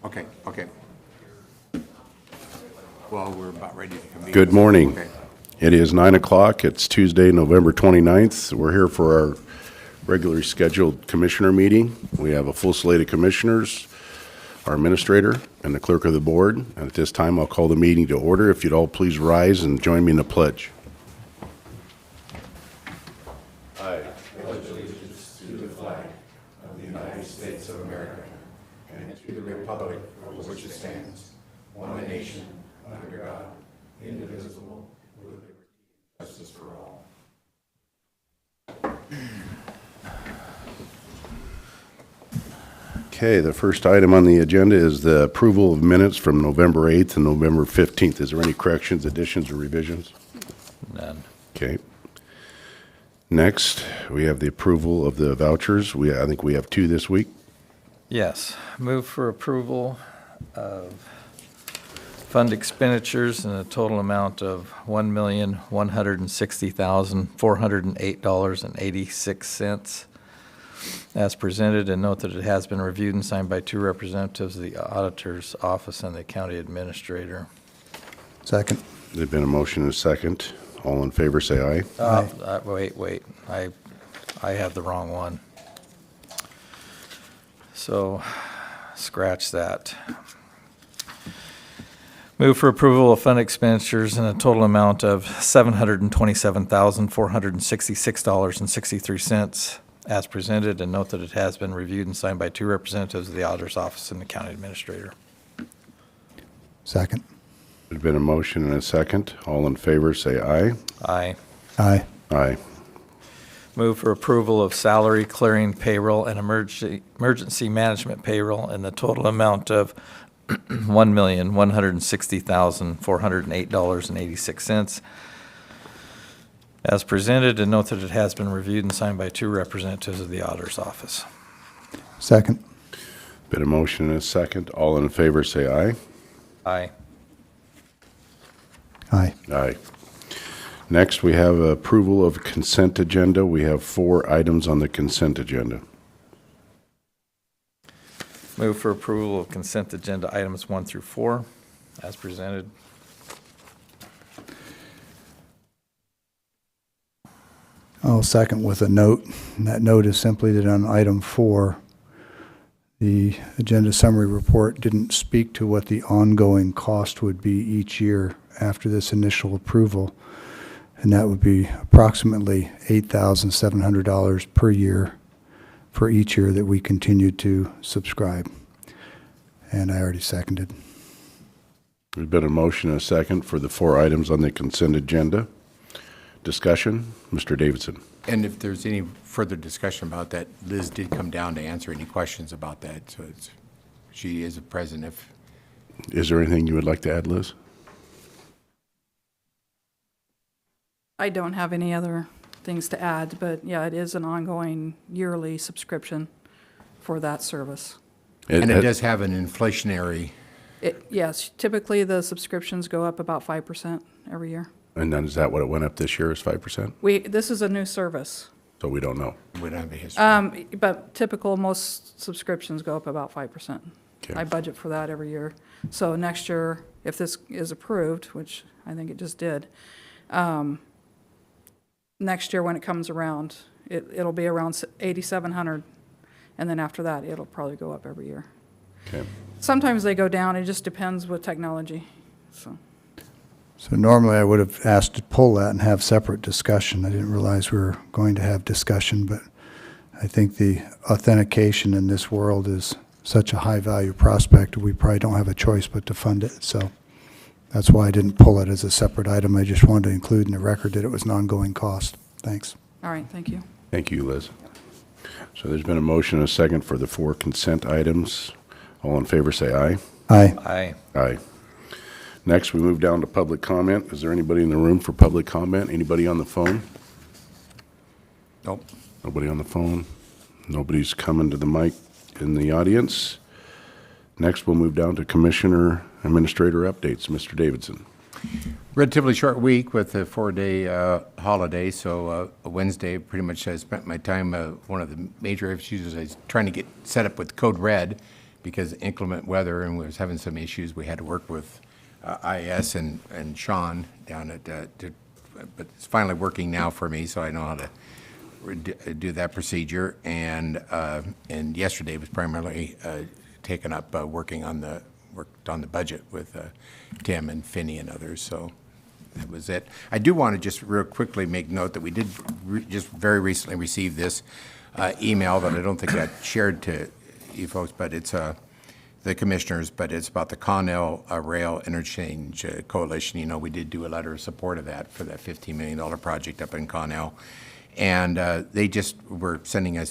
Okay, okay. Well, we're about ready to convene. Good morning. Okay. It is 9 o'clock. It's Tuesday, November 29th. We're here for our regularly scheduled commissioner meeting. We have a full slate of commissioners, our administrator, and the clerk of the board. And at this time, I'll call the meeting to order. If you'd all please rise and join me in the pledge. Okay, the first item on the agenda is the approval of minutes from November 8th and November 15th. Is there any corrections, additions, or revisions? None. Okay. Next, we have the approval of the vouchers. I think we have two this week. Yes. Move for approval of fund expenditures in a total amount of $1,160,408.86 as presented, and note that it has been reviewed and signed by two representatives of the auditor's office and the county administrator. Second. There's been a motion and a second. All in favor, say aye. Wait. I have the wrong one. So, scratch that. Move for approval of fund expenditures in a total amount of $727,466.63 as presented, and note that it has been reviewed and signed by two representatives of the auditor's office and the county administrator. Second. There's been a motion and a second. All in favor, say aye. Aye. Aye. Aye. Move for approval of salary clearing payroll and emergency management payroll in the total amount of $1,160,408.86 as presented, and note that it has been reviewed and signed by two representatives of the auditor's office. Second. Been a motion and a second. All in favor, say aye. Aye. Aye. Aye. Next, we have approval of consent agenda. We have 4 items on the consent agenda. Move for approval of consent agenda items 1 through 4 as presented. I'll second with a note. And that note is simply that on item 4, the agenda summary report didn't speak to what the ongoing cost would be each year after this initial approval. And that would be approximately $8,700 per year for each year that we continue to subscribe. And I already seconded. There's been a motion and a second for the 4 items on the consent agenda. Discussion, Mr. Davidson. And if there's any further discussion about that, Liz did come down to answer any questions about that, so she is present if. Is there anything you would like to add, Liz? I don't have any other things to add, but yeah, it is an ongoing yearly subscription for that service. And it does have an inflationary, Yes, typically the subscriptions go up about 5% every year. And then is that what it went up this year, is 5%? This is a new service, So we don't know. we don't have a history. but typical, most subscriptions go up about 5%. Okay. I budget for that every year. So next year, if this is approved, which I think it just did, next year when it comes around, it'll be around $8,700, and then after that, it'll probably go up every year. Okay. Sometimes they go down, it just depends with technology, so. So normally I would have asked to pull that and have separate discussion. I didn't realize we were going to have discussion, but I think the authentication in this world is such a high-value prospect, we probably don't have a choice but to fund it. So that's why I didn't pull it as a separate item. I just wanted to include in the record that it was an ongoing cost. Thanks. All right, thank you. Thank you, Liz. So there's been a motion and a second for the 4 consent items. All in favor, say aye. Aye. Aye. Aye. Next, we move down to public comment. Is there anybody in the room for public comment? Anybody on the phone? Nope. Nobody on the phone? Nobody's coming to the mic in the audience. Next, we'll move down to Commissioner Administrator updates. Mr. Davidson. Relatively short week with a 4-day holiday, so Wednesday pretty much I spent my time, one of the major issues is I was trying to get set up with Code Red, because inclement weather and we was having some issues. We had to work with IS and Sean down at, but it's finally working now for me, so I know how to do that procedure. And yesterday was primarily taken up worked on the budget with Tim and Finney and others. So that was it. I do want to just real quickly make note that we did just very recently receive this email that I don't think I shared to you folks, but it's the commissioners, but it's about the Connell Rail Interchange Coalition. You know, we did do a letter of support of that for that $15 million project up in Connell. And they just were sending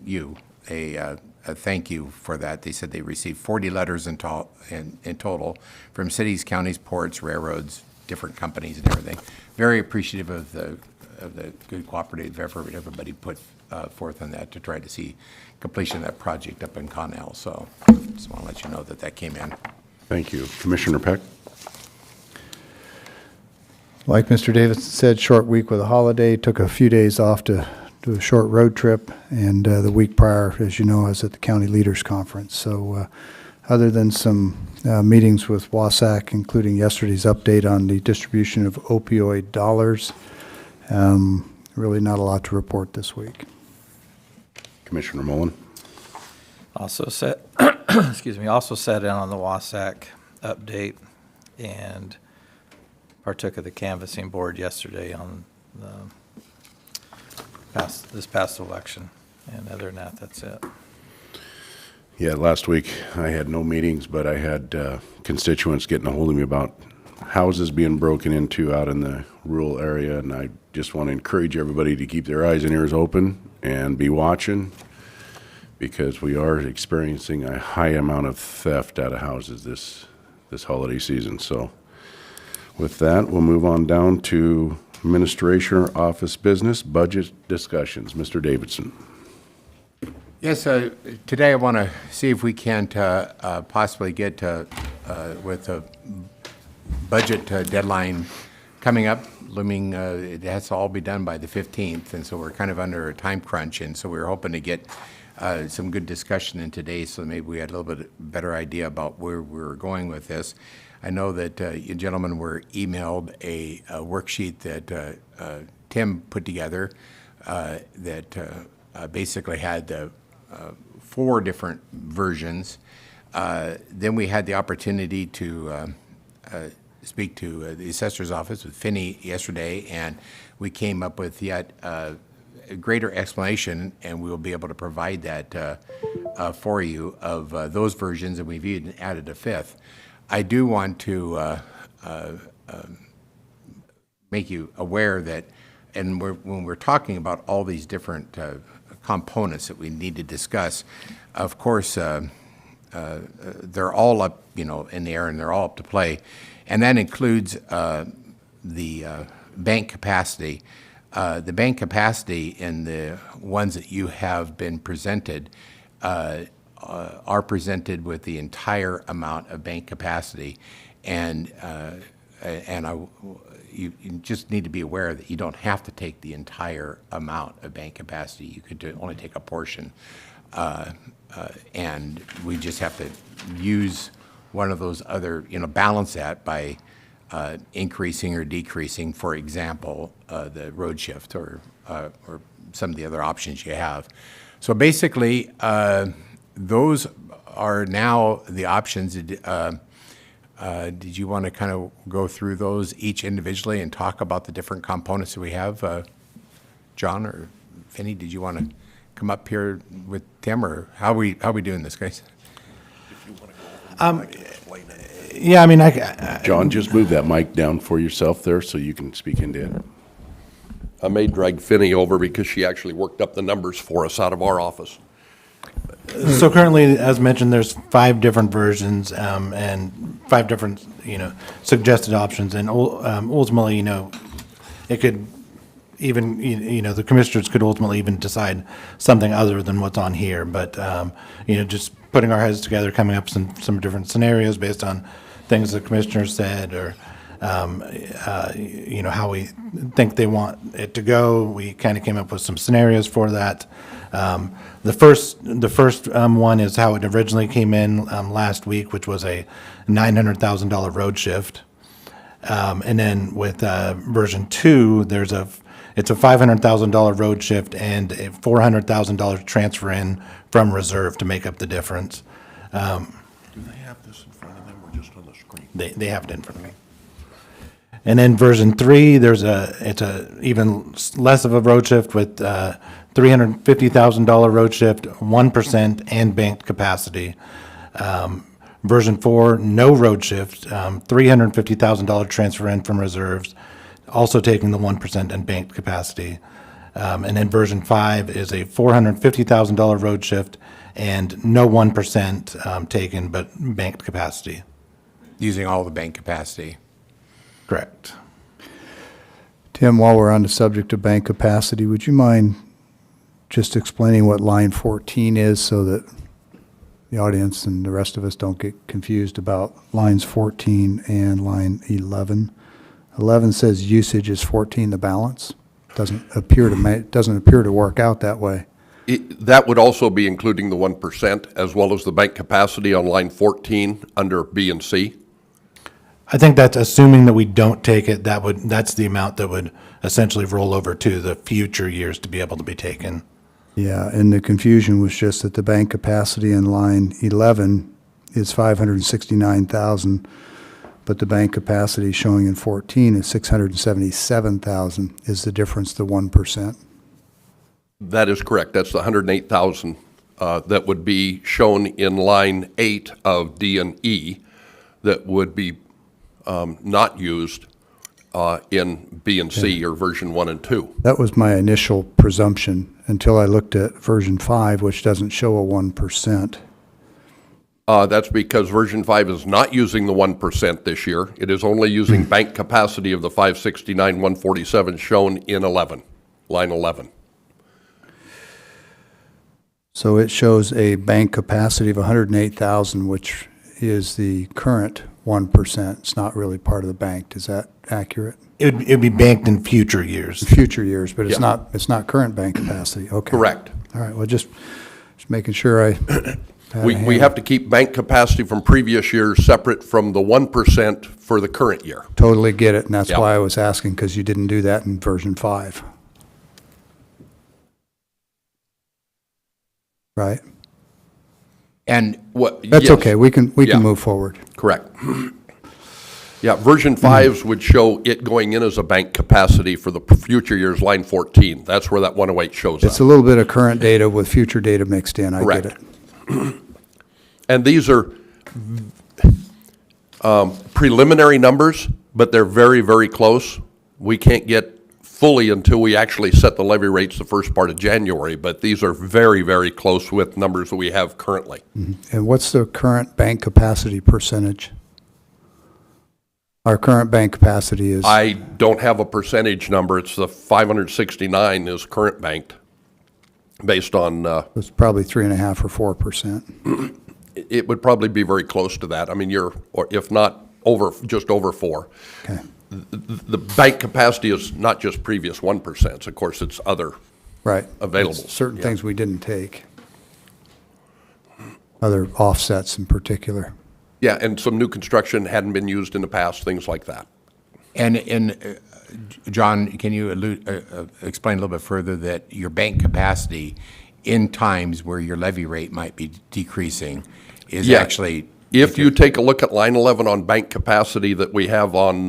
you a thank you for that. They said they received 40 letters in total from cities, counties, ports, railroads, different companies and everything. Very appreciative of the good cooperative effort everybody put forth on that to try to see completion of that project up in Connell. So just want to let you know that came in. Thank you. Commissioner Peck? Like Mr. Davidson said, short week with a holiday, took a few days off to do a short road trip, and the week prior, as you know, I was at the County Leaders Conference. So other than some meetings with WASAC, including yesterday's update on the distribution of opioid dollars, really not a lot to report this week. Commissioner Mullen? Also sat, excuse me, also sat in on the WASAC update and partook of the canvassing board yesterday on this past election. And other than that, that's it. Yeah, last week I had no meetings, but I had constituents getting a hold of me about houses being broken into out in the rural area, and I just want to encourage everybody to keep their eyes and ears open and be watching, because we are experiencing a high amount of theft out of houses this holiday season. So with that, we'll move on down to administration or office business, budget discussions. Mr. Davidson. Yes, today I want to see if we can possibly get with a budget deadline coming up, looming. It has to all be done by the 15th, and so we're kind of under a time crunch, and so we're hoping to get some good discussion in today, so maybe we had a little bit better idea about where we're going with this. I know that you gentlemen were emailed a worksheet that Tim put together that basically had the 4 different versions. Then we had the opportunity to speak to the assessor's office with Finney yesterday, and we came up with yet a greater explanation, and we will be able to provide that for you of those versions, and we've even added a 5th. I do want to make you aware that, and when we're talking about all these different components that we need to discuss, of course, they're all up, in the air, and they're all up to play, and that includes the bank capacity. The bank capacity in the ones that you have been presented are presented with the entire amount of bank capacity, and you just need to be aware that you don't have to take the entire amount of bank capacity. You could only take a portion, and we just have to use one of those other, balance that by increasing or decreasing, for example, the road shift or some of the other options you have. So basically, those are now the options. Did you want to kind of go through those each individually and talk about the different components that we have? John or Finney, did you want to come up here with Tim, or how we doing this, guys? Yeah, I mean, John, just move that mic down for yourself there so you can speak into it. I may drag Finney over because she actually worked up the numbers for us out of our office. so currently, as mentioned, there's 5 different versions and 5 different, suggested options. And ultimately, it could even, the commissioners could ultimately even decide something other than what's on here. But, just putting our heads together, coming up some different scenarios based on things the commissioners said, or how we think they want it to go. We kind of came up with some scenarios for that. The first one is how it originally came in last week, which was a $900,000 road shift. And then with version 2, it's a $500,000 road shift and a $400,000 transfer in from reserve to make up the difference. Do they have this in front of them or just on the screen? They have it in front of me. And then version 3, it's a even less of a road shift with $350,000 road shift, 1% and banked capacity. Version 4, no road shift, $350,000 transfer in from reserves, also taking the 1% and banked capacity. And then version 5 is a $450,000 road shift and no 1% taken, but banked capacity. Using all the bank capacity. Correct. Tim, while we're on the subject of bank capacity, would you mind just explaining what line 14 is so that the audience and the rest of us don't get confused about lines 14 and line 11? 11 says usage is 14 the balance. Doesn't appear to work out that way. That would also be including the 1% as well as the bank capacity on line 14 under B and C. I think that's assuming that we don't take it, that's the amount that would essentially roll over to the future years to be able to be taken. Yeah, and the confusion was just that the bank capacity in line 11 is 569,000, but the bank capacity showing in 14 is 677,000. Is the difference the 1%? That is correct. That's the 108,000 that would be shown in line 8 of D and E that would be not used in B and C or version 1 and 2. That was my initial presumption until I looked at version 5, which doesn't show a 1%. That's because version 5 is not using the 1% this year. It is only using bank capacity of the 569,147 shown in 11, line 11. So it shows a bank capacity of 108,000, which is the current 1%. It's not really part of the bank. Is that accurate? It'd be banked in future years. Future years, but it's Yeah. not current bank capacity. Okay. Correct. All right, well, just making sure I had a We handle. have to keep bank capacity from previous years separate from the 1% for the current year. Totally get it, and that's Yeah. why I was asking, because you didn't do that in version 5. Right? And That's Yes. okay, we can Yeah. move forward. Correct. Yeah, version 5s would show it going in as a bank capacity for the future years, line 14. That's where that 108 shows It's a up. little bit of current data with future data mixed in, I get Correct. it. And these are preliminary numbers, but they're very, very close. We can't get fully until we actually set the levy rates the first part of January, but these are very, very close with numbers that we have currently. And what's the current bank capacity percentage? Our current bank capacity is, I don't have a percentage number. It's the 569 is current banked based on, it's probably 3.5 or 4%. it would probably be very close to that. I mean, or if not just over 4. Okay. The bank capacity is not just previous 1%. Of course, it's other. Right. Available, It's certain yeah. things we didn't take. Other offsets in particular. Yeah, and some new construction hadn't been used in the past, things like that. And John, can you explain a little bit further that your bank capacity in times where your levy rate might be decreasing is Yeah. actually... If you take a look at line 11 on bank capacity that we have on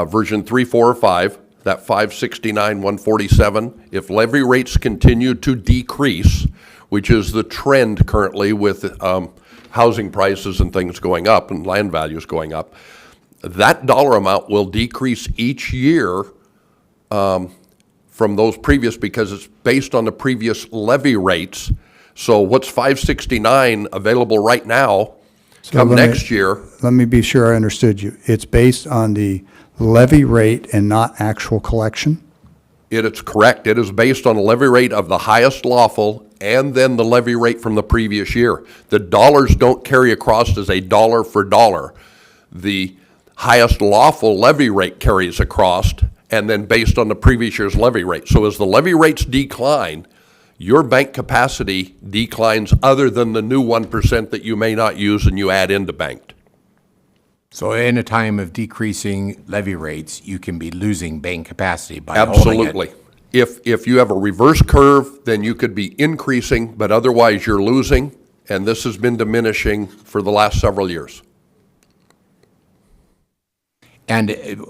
version 3, 4, or 5, that 569, 147, if levy rates continue to decrease, which is the trend currently with housing prices and things going up and land values going up, that dollar amount will decrease each year from those previous because it's based on the previous levy rates. So what's 569 available right now, come let me- next year, Let me be sure I understood you. It's based on the levy rate and not actual collection? it is correct. It is based on a levy rate of the highest lawful and then the levy rate from the previous year. The dollars don't carry across as a dollar for dollar. The highest lawful levy rate carries across, and then based on the previous year's levy rate. So as the levy rates decline, your bank capacity declines other than the new 1% that you may not use and you add into banked. So in a time of decreasing levy rates, you can be losing bank capacity by holding it. Absolutely. If you have a reverse curve, then you could be increasing, but otherwise you're losing, and this has been diminishing for the last several years. And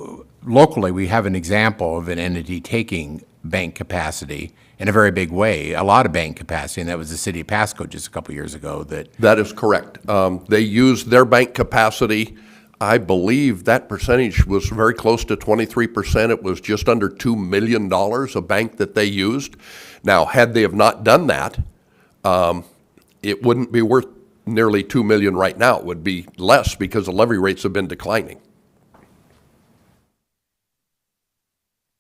locally, we have an example of an entity taking bank capacity in a very big way, a lot of bank capacity, and that was the city of Pasco just a couple years ago that That is correct. They used their bank capacity. I believe that percentage was very close to 23%. It was just under $2 million a bank that they used. Now, had they have not done that, it wouldn't be worth nearly $2 million right now. It would be less because the levy rates have been declining.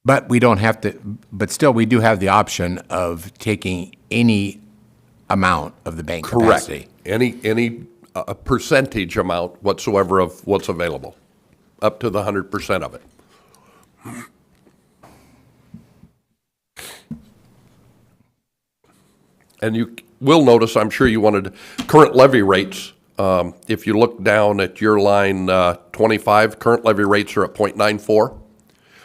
But we don't have to, but still, we do have the option of taking any amount of the bank capacity. Correct. Any percentage amount whatsoever of what's available, up to the 100% of it. And you will notice, I'm sure you wanted, current levy rates. If you look down at your line 25, current levy rates are at 0.94.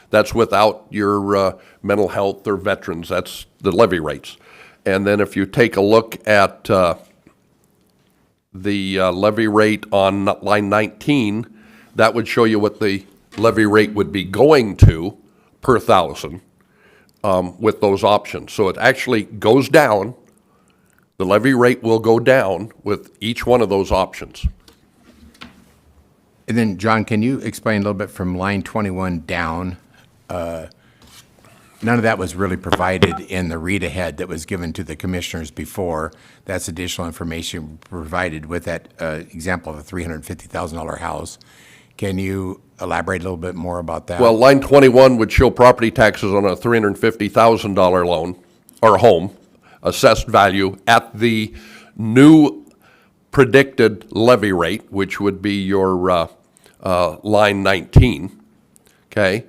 That's without your mental health or veterans. That's the levy rates. And then if you take a look at the levy rate on line 19, that would show you what the levy rate would be going to per thousand with those options. So it actually goes down. The levy rate will go down with each one of those options. And then, John, can you explain a little bit from line 21 down? None of that was really provided in the read-ahead that was given to the commissioners before. That's additional information provided with that example of a $350,000 house. Can you elaborate a little bit more about that? Well, line 21 would show property taxes on a $350,000 loan or home, assessed value at the new predicted levy rate, which would be your line 19, okay?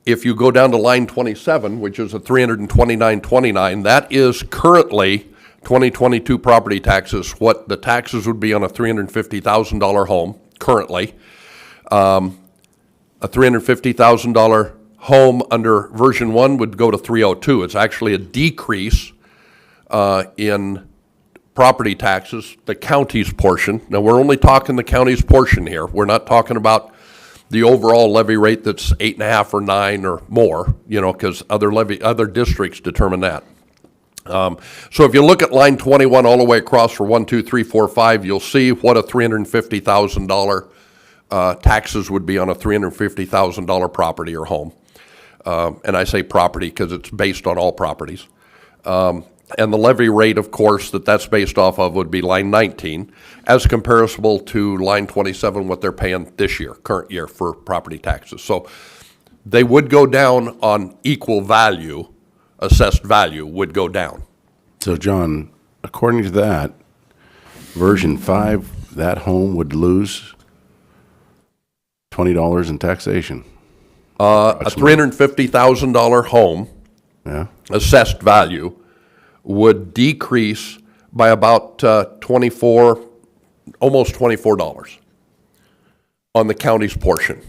If you go down to line 27, which is a $329.29, that is currently 2022 property taxes, what the taxes would be on a $350,000 home currently. A $350,000 home under version 1 would go to 302. It's actually a decrease in property taxes, the county's portion. Now, we're only talking the county's portion here. We're not talking about the overall levy rate that's 8.5 or 9 or more, you know, because other districts determine that. So if you look at line 21 all the way across for 1, 2, 3, 4, 5, you'll see what a $350,000 taxes would be on a $350,000 property or home. And I say property because it's based on all properties. And the levy rate, of course, that's based off of would be line 19, as comparable to line 27, what they're paying this year, current year, for property taxes. So they would go down on equal value, assessed value would go down. So, John, according to that, version 5, that home would lose $20 in taxation. A $350,000 home, Yeah? assessed value, would decrease by about almost $24 on the county's portion.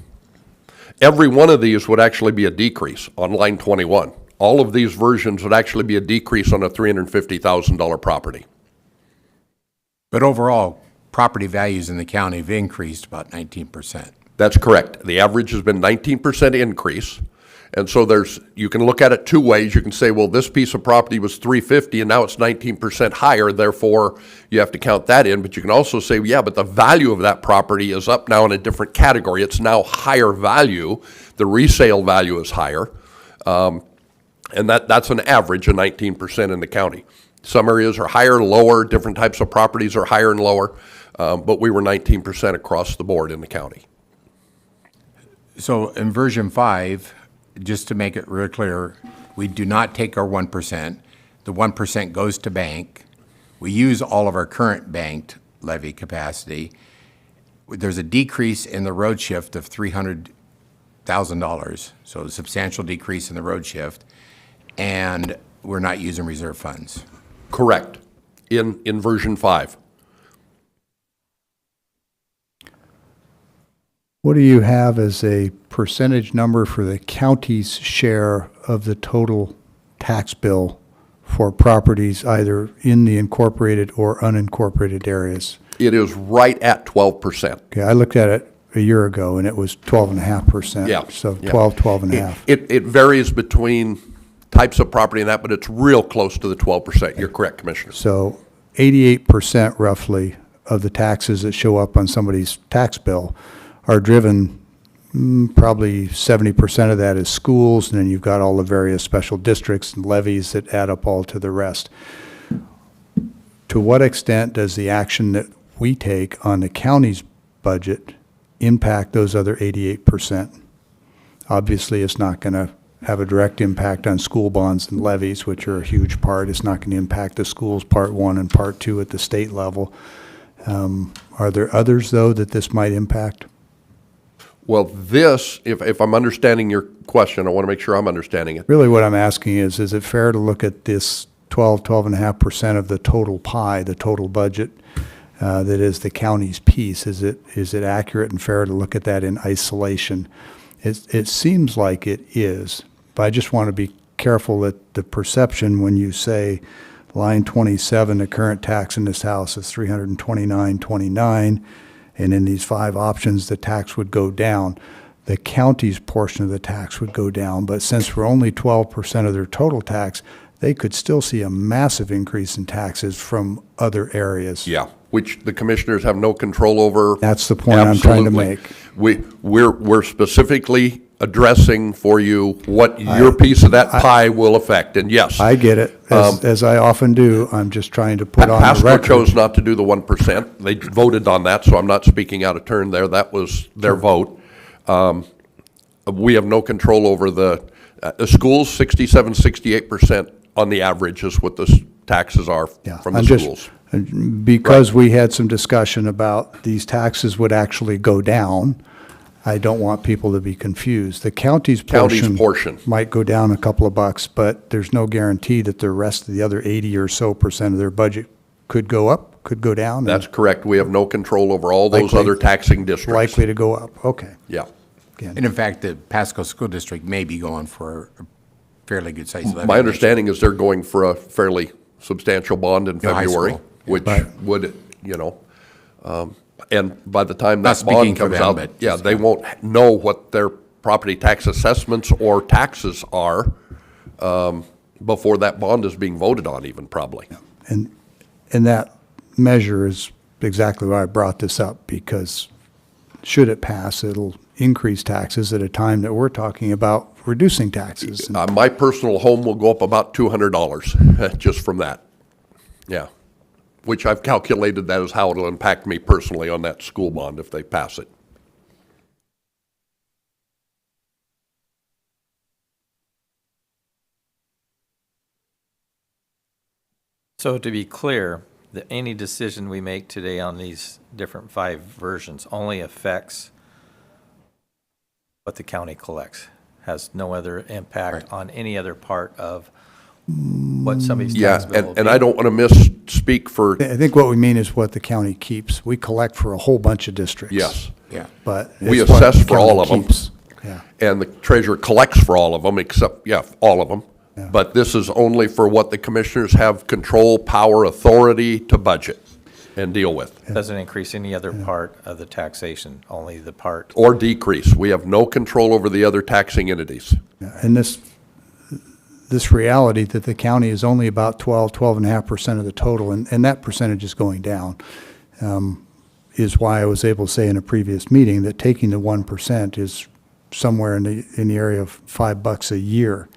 Every one of these would actually be a decrease on line 21. All of these versions would actually be a decrease on a $350,000 property. But overall, property values in the county have increased about 19%. That's correct. The average has been 19% increase. And so you can look at it two ways. You can say, well, this piece of property was $350 and now it's 19% higher, therefore you have to count that in. But you can also say, yeah, but the value of that property is up now in a different category. It's now higher value. The resale value is higher. And that's an average of 19% in the county. Some areas are higher, lower, different types of properties are higher and lower. But we were 19% across the board in the county. So in version 5, just to make it really clear, we do not take our 1%. The 1% goes to bank. We use all of our current banked levy capacity. there's a decrease in the road shift of $300,000, so a substantial decrease in the road shift, and we're not using reserve funds. Correct, in version 5. What do you have as a percentage number for the county's share of the total tax bill for properties either in the incorporated or unincorporated areas? It is right at 12%. Okay, I looked at it a year ago, and it was 12.5%. Yeah. So yeah. 12.5. It varies between types of property and that, but it's real close to the 12%. You're correct, Commissioner. So 88% roughly of the taxes that show up on somebody's tax bill are driven, probably 70% of that is schools, and then you've got all the various special districts and levies that add up all to the rest. To what extent does the action that we take on the county's budget impact those other 88%? Obviously, it's not going to have a direct impact on school bonds and levies, which are a huge part. It's not going to impact the schools, Part 1 and Part 2 at the state level. Are there others, though, that this might impact? Well, this, if I'm understanding your question, I want to make sure I'm understanding it. Really what I'm asking is it fair to look at this 12.5% of the total pie, the total budget, that is the county's piece? Is it accurate and fair to look at that in isolation? It seems like it is, but I just want to be careful that the perception when you say line 27, the current tax in this house is $329.29, and in these 5 options, the tax would go down. The county's portion of the tax would go down, but since we're only 12% of their total tax, they could still see a massive increase in taxes from other areas. Yeah, which the commissioners have no control over. That's the point I'm trying to Absolutely. make. We're specifically addressing for you what your piece of that pie will affect, and yes. I get it, as I often do. I'm just trying to put on the Pasco record. chose not to do the 1%. They voted on that, so I'm not speaking out of turn there. That was their vote. We have no control over the schools. 67, 68% on the average is what the taxes are Yeah, from the I'm just- schools. Because we had some discussion about these taxes would actually go down, I don't want people to be confused. The county's portion might go down a couple of bucks, but there's no guarantee that the rest of the other 80 or so percent of their budget could go up, could go down. and That's correct. We have no control over all those Likely- other taxing districts. likely to go up. Okay. Yeah. Again, And in fact, the Pasco School District may be going for a fairly good-sized levy. My understanding is they're going for a fairly substantial bond in Yeah, high February, school. which Right. would, and by the time Not that bond speaking for comes them, out, but yeah, just- they won't know what their property tax assessments or taxes are before that bond is being voted on even, probably. And that measure is exactly why I brought this up, because should it pass, it'll increase taxes at a time that we're talking about reducing taxes. And My personal home will go up about $200 just from that. Yeah. Which I've calculated that is how it'll impact me personally on that school bond if they pass it. So to be clear, that any decision we make today on these different 5 versions only affects what the county collects, has no other impact on any other part of what somebody's Yeah, tax bill will and be. I don't want to misspeak for, I think what we mean is what the county keeps. We collect for a whole bunch of districts. yes. Yeah. But We it's what assess the for all county of them. keeps. Yeah. And the treasurer collects for all of them, except, yeah, all of them. Yeah. But this is only for what the commissioners have control, power, authority to budget and deal with, Doesn't increase any other part of the taxation, only the part. or decrease. We have no control over the other taxing entities. And this reality that the county is only about 12.5% of the total, and that percentage is going down, is why I was able to say in a previous meeting that taking the 1% is somewhere in the area of $5 a year.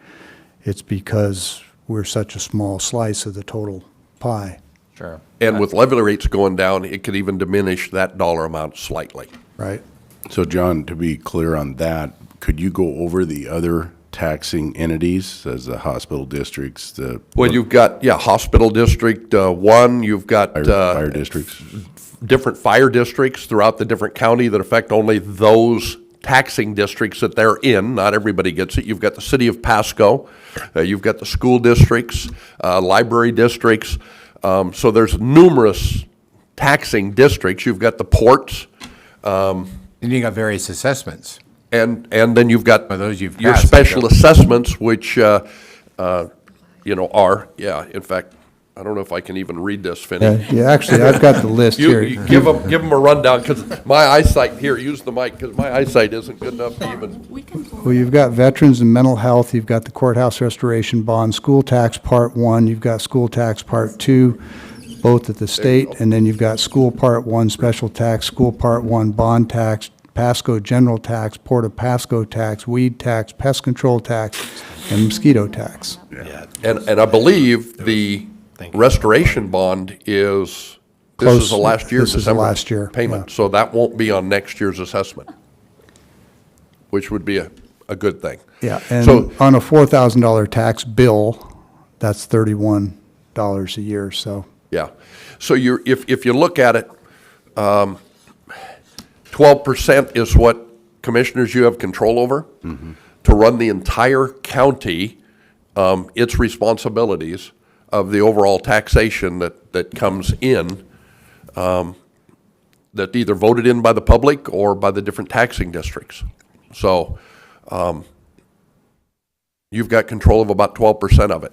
It's because we're such a small slice of the total pie, Sure. And with levy rates going down, it could even diminish that dollar amount slightly. right? So John, to be clear on that, could you go over the other taxing entities as the hospital districts, the Well, you've got, yeah, hospital district 1, you've got fire districts? different fire districts throughout the different county that affect only those taxing districts that they're in. Not everybody gets it. You've got the city of Pasco, you've got the school districts, library districts. So there's numerous taxing districts. You've got the ports, And you got various assessments. and then you've got Well, those you've your passed, special I assessments, which, are, in fact, I don't know if I can even read this, Finney. Yeah, actually, I've got the list You here. give them a rundown, because my eyesight, here, use the mic, because my eyesight isn't good enough to even, Well, you've got veterans and mental health, you've got the courthouse restoration bond, school tax Part 1, you've got school tax Part 2, both at the state, and then you've got school Part 1 special tax, school Part 1 bond tax, Pasco general tax, Port of Pasco tax, weed tax, pest control tax, and mosquito tax. and I believe the restoration bond is, this Close. is the last year, This is the December last year, payment, yeah. so that won't be on next year's assessment, which would be a good thing. Yeah, So- and on a $4,000 tax bill, that's $31 a year, so. Yeah. So if you look at it, 12% is what, commissioners, you have control over. To run the entire county, its responsibilities of the overall taxation that comes in, that either voted in by the public or by the different taxing districts. So you've got control of about 12% of it,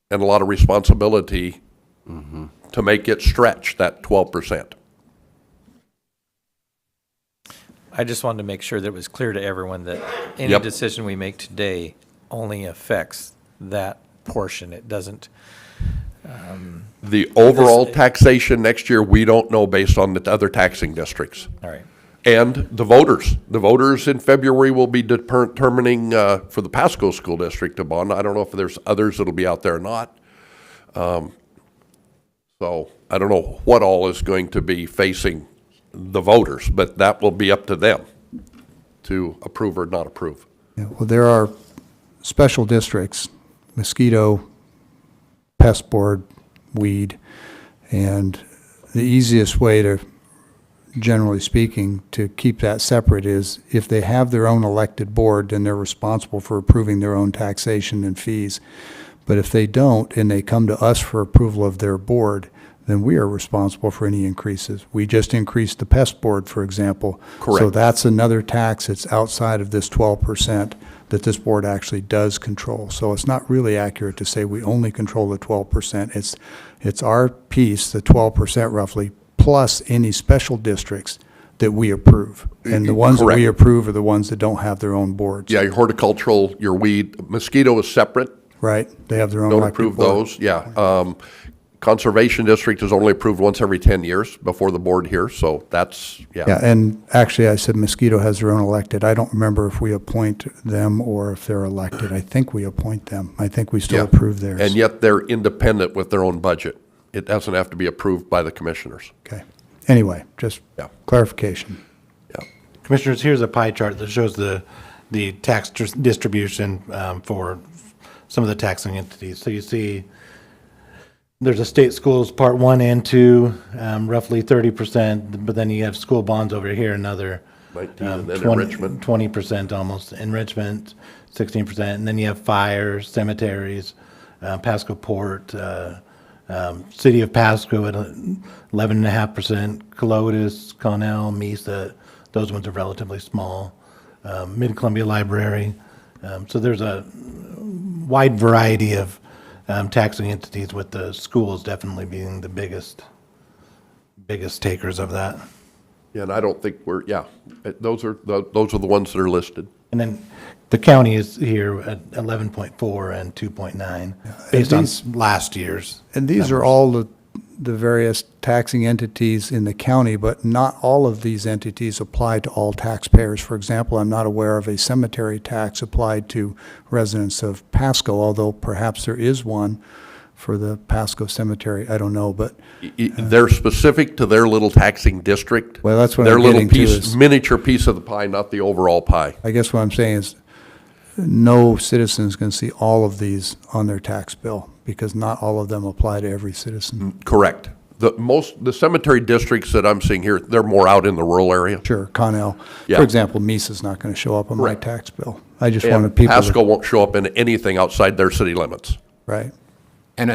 and a lot of responsibility to make it stretch that 12%. I just wanted to make sure that it was clear to everyone that any Yep. decision we make today only affects that portion. It doesn't, The overall taxation next year, we don't know based on the other taxing districts. all right. And the voters. The voters in February will be determining for the Pasco School District a bond. I don't know if there's others that'll be out there or not. So I don't know what all is going to be facing the voters, but that will be up to them to approve or not approve. Yeah, well, there are special districts, mosquito, pest board, weed, and the easiest way to, generally speaking, to keep that separate is if they have their own elected board, then they're responsible for approving their own taxation and fees. But if they don't, and they come to us for approval of their board, then we are responsible for any increases. We just increased the pest board, for example. So Correct. that's another tax that's outside of this 12% that this board actually does control. So it's not really accurate to say we only control the 12%. It's our piece, the 12% roughly, plus any special districts that we approve. And the ones that we Correct. approve are the ones that don't have their own boards. Yeah, your horticultural, your weed, mosquito is separate. Right? They have their own Don't elected approve board. those, yeah. Conservation District is only approved once every 10 years before the board here, so that's, Yeah, and actually, I said mosquito has their own elected. I don't remember if we appoint them or if they're elected. I think we appoint them. I think we still Yeah. approve theirs. And yet they're independent with their own budget. It doesn't have to be approved by the commissioners. Okay. Anyway, just Yeah. clarification. Yeah. Commissioners, here's a pie chart that shows the tax distribution for some of the taxing entities. So you see there's a state schools, Part 1 and 2, roughly 30%, but then you have school bonds over here, another 19, and then 20 enrichment. 20% almost, enrichment, 16%, and then you have fires, cemeteries, Pasco Port, City of Pasco at 11.5%, Colotis, Connell, Mesa, those ones are relatively small, Mid-Columbia Library. So there's a wide variety of taxing entities, with the schools definitely being the biggest takers of that. Yeah, and I don't think we're, yeah, those are the ones that are listed. And then the county is here at 11.4 and 2.9, based on last year's. And these are all the various taxing entities in the county, but not all of these entities apply to all taxpayers. For example, I'm not aware of a cemetery tax applied to residents of Pasco, although perhaps there is one for the Pasco Cemetery. I don't know, but They're specific to their little taxing district. Well, that's what Their I'm little getting to piece, is- miniature piece of the pie, not the overall pie. I guess what I'm saying is no citizen is going to see all of these on their tax bill because not all of them apply to every citizen. Correct. the cemetery districts that I'm seeing here, they're more out in the rural area. Sure, Connell. Yeah. For example, Mesa's not going to show up on my Correct. tax bill. I just And wanted people Pasco to, won't show up in anything outside their city limits. right? And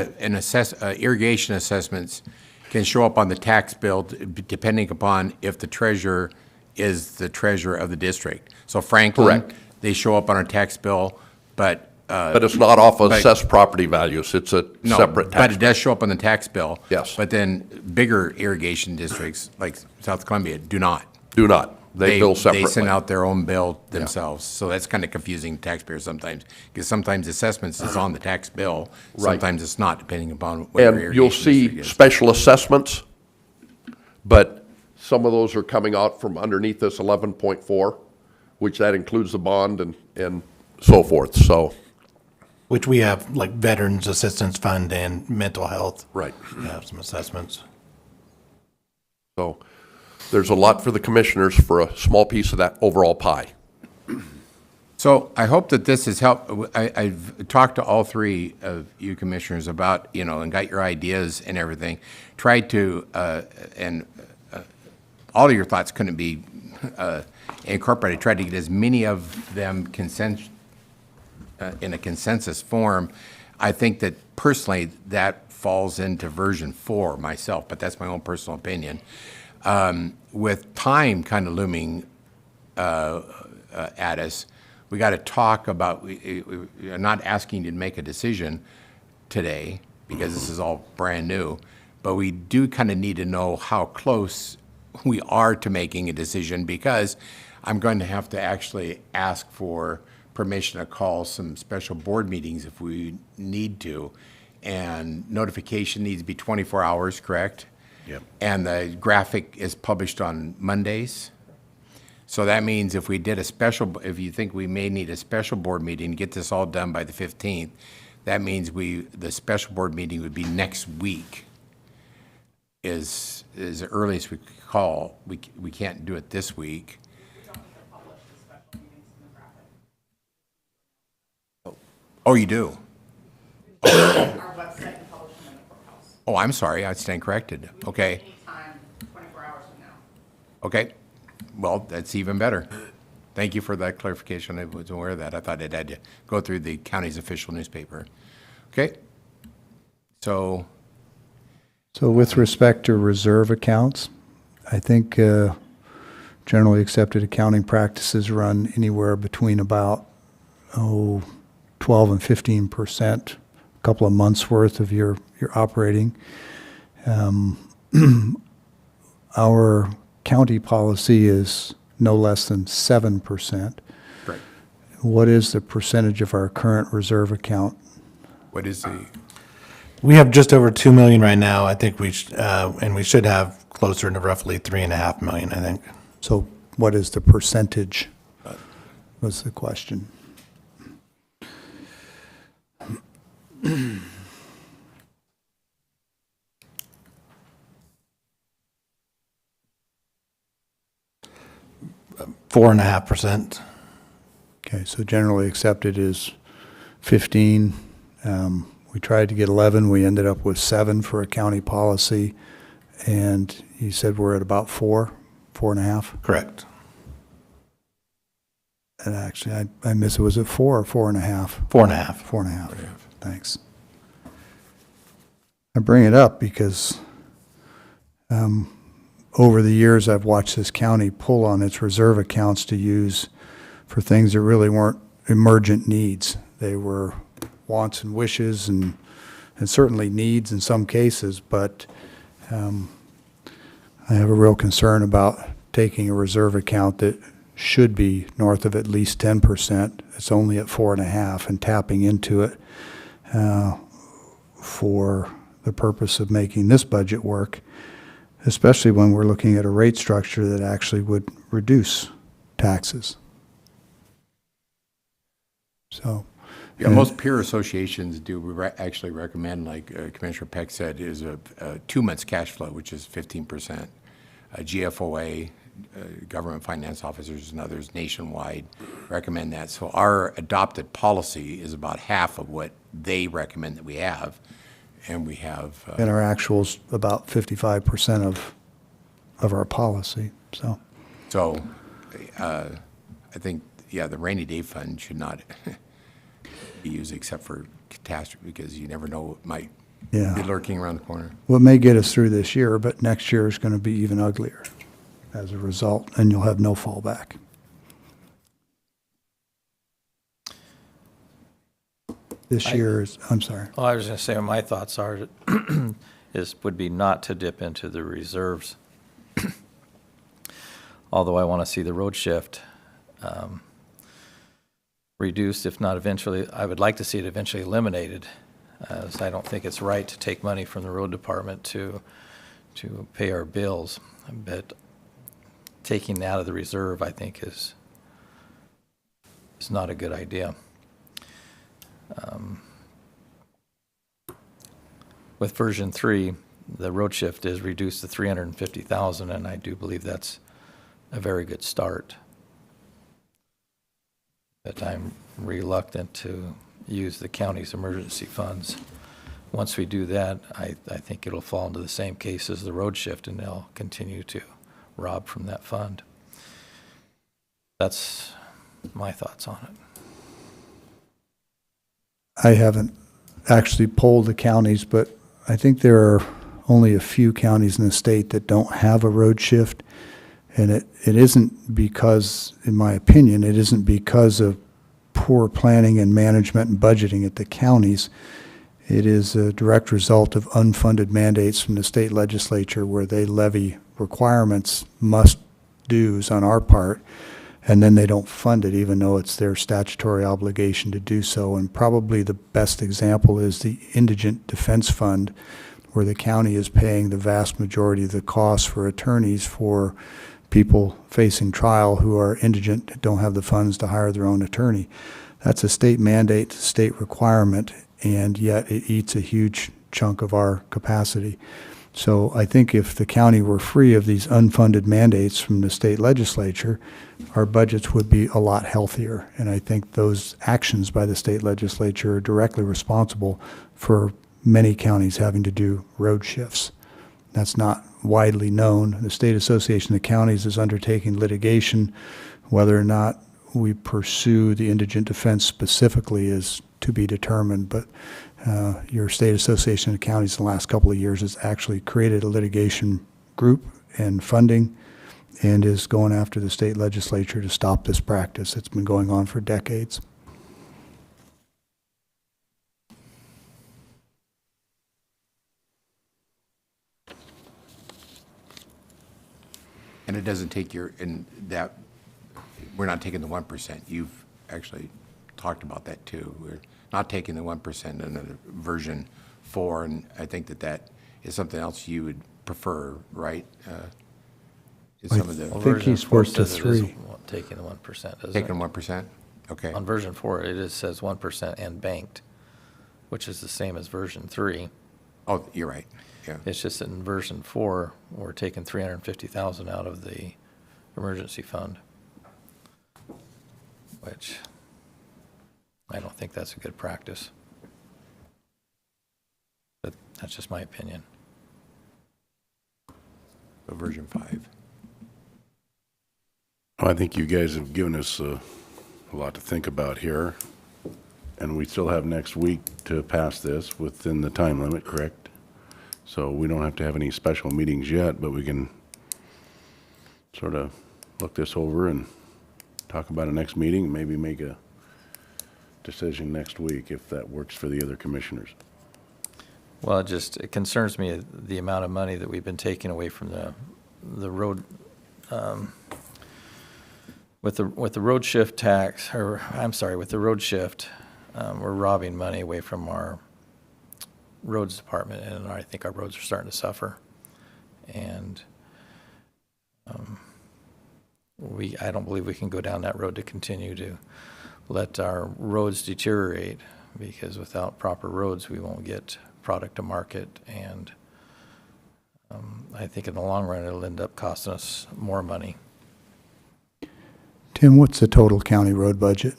irrigation assessments can show up on the tax bill depending upon if the treasurer is the treasurer of the district. So Franklin, Correct. they show up on our tax bill, but But it's not off of But- assessed property values. It's a no, separate but tax. it does show up on the tax bill. Yes. But then bigger irrigation districts like South Columbia do not. Do not. They bill separately. They send out their own bill themselves. So that's kind of confusing to taxpayers sometimes, because sometimes assessments is on the tax bill. Right. Sometimes it's not, depending upon what your And you'll irrigation see district is. special assessments, but some of those are coming out from underneath this 11.4, which that includes the bond and so forth, so. Which we have, like Veterans Assistance Fund and mental health. Right. We have some assessments. So there's a lot for the commissioners for a small piece of that overall pie. So I hope that this has helped. I've talked to all three of you commissioners about, and got your ideas and everything. Tried to, all of your thoughts couldn't be incorporated. Tried to get as many of them in a consensus form. I think that personally, that falls into version 4 myself, but that's my own personal opinion. With time kind of looming at us, we got to talk about, we're not asking you to make a decision today, because this is all brand new, but we do kind of need to know how close we are to making a decision, because I'm going to have to actually ask for permission to call some special board meetings if we need to. And notification needs to be 24 hours, correct? Yep. And the graphic is published on Mondays. So that means if we did if you think we may need a special board meeting to get this all done by the 15th, that means the special board meeting would be next week is the earliest we could call. We can't do it this week. Oh, you do? Our website and publish them in the courthouse. Oh, I'm sorry, I stand corrected. Okay, Anytime, 24 hours from now. okay. Well, that's even better. Thank you for that clarification. I wasn't aware of that. I thought it had to go through the county's official newspaper. Okay? So, With respect to reserve accounts, I think generally accepted accounting practices run anywhere between about, 12 and 15%, a couple of months' worth of your operating. Our county policy is no less than 7%. right. What is the percentage of our current reserve account? What is the, We have just over 2 million right now. I think and we should have closer to roughly 3.5 million, I think. So what is the percentage, was the question. 4.5%. Okay, so generally accepted is 15. We tried to get 11, we ended up with 7 for a county policy, and you said we're at about 4.5? Correct. And actually, I missed it, was it 4 or 4.5? 4.5. 4.5, thanks. I bring it up because over the years, I've watched this county pull on its reserve accounts to use for things that really weren't emergent needs. They were wants and wishes and certainly needs in some cases, but I have a real concern about taking a reserve account that should be north of at least 10%. It's only at 4.5, and tapping into it for the purpose of making this budget work, especially when we're looking at a rate structure that actually would reduce taxes. So, yeah, most peer associations do actually recommend, like Commissioner Peck said, is a 2 months cash flow, which is 15%. GFOA, Government Finance Officers and others nationwide recommend that. So our adopted policy is about half of what they recommend that we have. and we have, And our actual's about 55% of our policy, so. so, I think, yeah, the rainy day fund should not be used except for catastrophe, because you never know what might be Yeah. lurking around the corner. What may get us through this year, but next year is going to be even uglier as a result, and you'll have no fallback. This year is, I'm sorry. Well, I was going to say, my thoughts are, would be not to dip into the reserves. Although I want to see the road shift reduced, if not eventually, I would like to see it eventually eliminated. As I don't think it's right to take money from the road department to pay our bills. But taking out of the reserve, I think, is not a good idea. With version 3, the road shift is reduced to 350,000, and I do believe that's a very good start. But I'm reluctant to use the county's emergency funds. Once we do that, I think it'll fall into the same case as the road shift, and they'll continue to rob from that fund. That's my thoughts on it. I haven't actually polled the counties, but I think there are only a few counties in the state that don't have a road shift. And it isn't because, in my opinion, it isn't because of poor planning and management and budgeting at the counties. It is a direct result of unfunded mandates from the state legislature where they levy requirements, must-dos on our part, and then they don't fund it even though it's their statutory obligation to do so. And probably the best example is the Indigent Defense Fund, where the county is paying the vast majority of the costs for attorneys for people facing trial who are indigent, don't have the funds to hire their own attorney. That's a state mandate, state requirement, and yet it eats a huge chunk of our capacity. So I think if the county were free of these unfunded mandates from the state legislature, our budgets would be a lot healthier. And I think those actions by the state legislature are directly responsible for many counties having to do road shifts. That's not widely known. The State Association of Counties is undertaking litigation. Whether or not we pursue the indigent defense specifically is to be determined, but your State Association of Counties in the last couple of years has actually created a litigation group and funding and is going after the state legislature to stop this practice. It's been going on for decades. And it doesn't take we're not taking the 1%. You've actually talked about that too. We're not taking the 1% in the version 4, and I think that is something else you would prefer, right? Is some of the, think Version he's 4 worked to says it is 3. taking the 1%, doesn't it? taking 1%? Okay. On version 4, it is says 1% and banked, which is the same as version 3. Oh, you're right, yeah. It's just that in version 4, we're taking 350,000 out of the emergency fund, which I don't think that's a good practice. But that's just my opinion. So version 5. I think you guys have given us a lot to think about here, and we still have next week to pass this within the time limit, correct? So we don't have to have any special meetings yet, but we can sort of look this over and talk about it next meeting, maybe make a decision next week if that works for the other commissioners. Well, it concerns me the amount of money that we've been taking away from the road, with the road shift tax, or I'm sorry, with the road shift, we're robbing money away from our roads department, and I think our roads are starting to suffer. And I don't believe we can go down that road to continue to let our roads deteriorate, because without proper roads, we won't get product to market, and I think in the long run, it'll end up costing us more money. Tim, what's the total county road budget?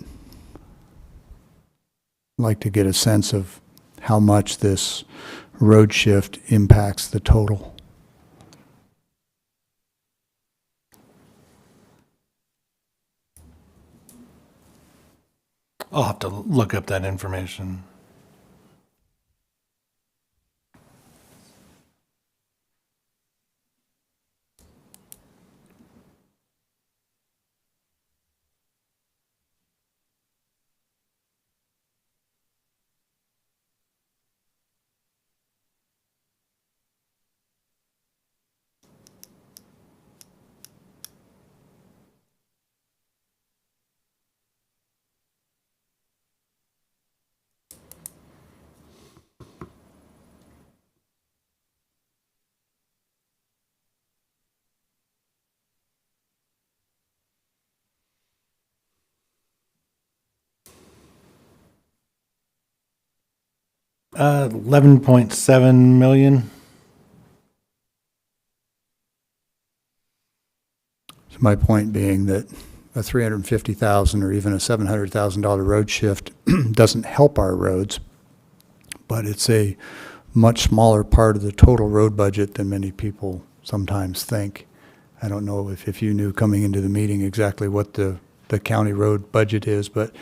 I'd like to get a sense of how much this road shift impacts the total. I'll have to look up that information. $11.7 million. So my point being that a $350,000 or even a $700,000 road shift doesn't help our roads, but it's a much smaller part of the total road budget than many people sometimes think. I don't know if you knew coming into the meeting exactly what the county road budget is, but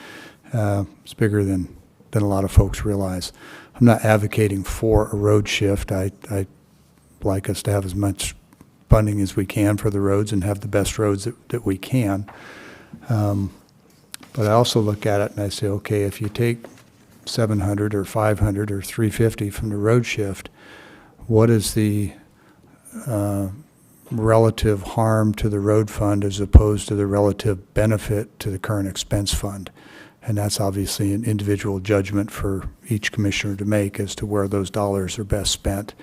it's bigger than a lot of folks realize. I'm not advocating for a road shift. I like us to have as much funding as we can for the roads and have the best roads that we can. But I also look at it and I say, okay, if you take 700 or 500 or 350 from the road shift, what is the relative harm to the road fund as opposed to the relative benefit to the current expense fund? And that's obviously an individual judgment for each commissioner to make as to where those dollars are best spent.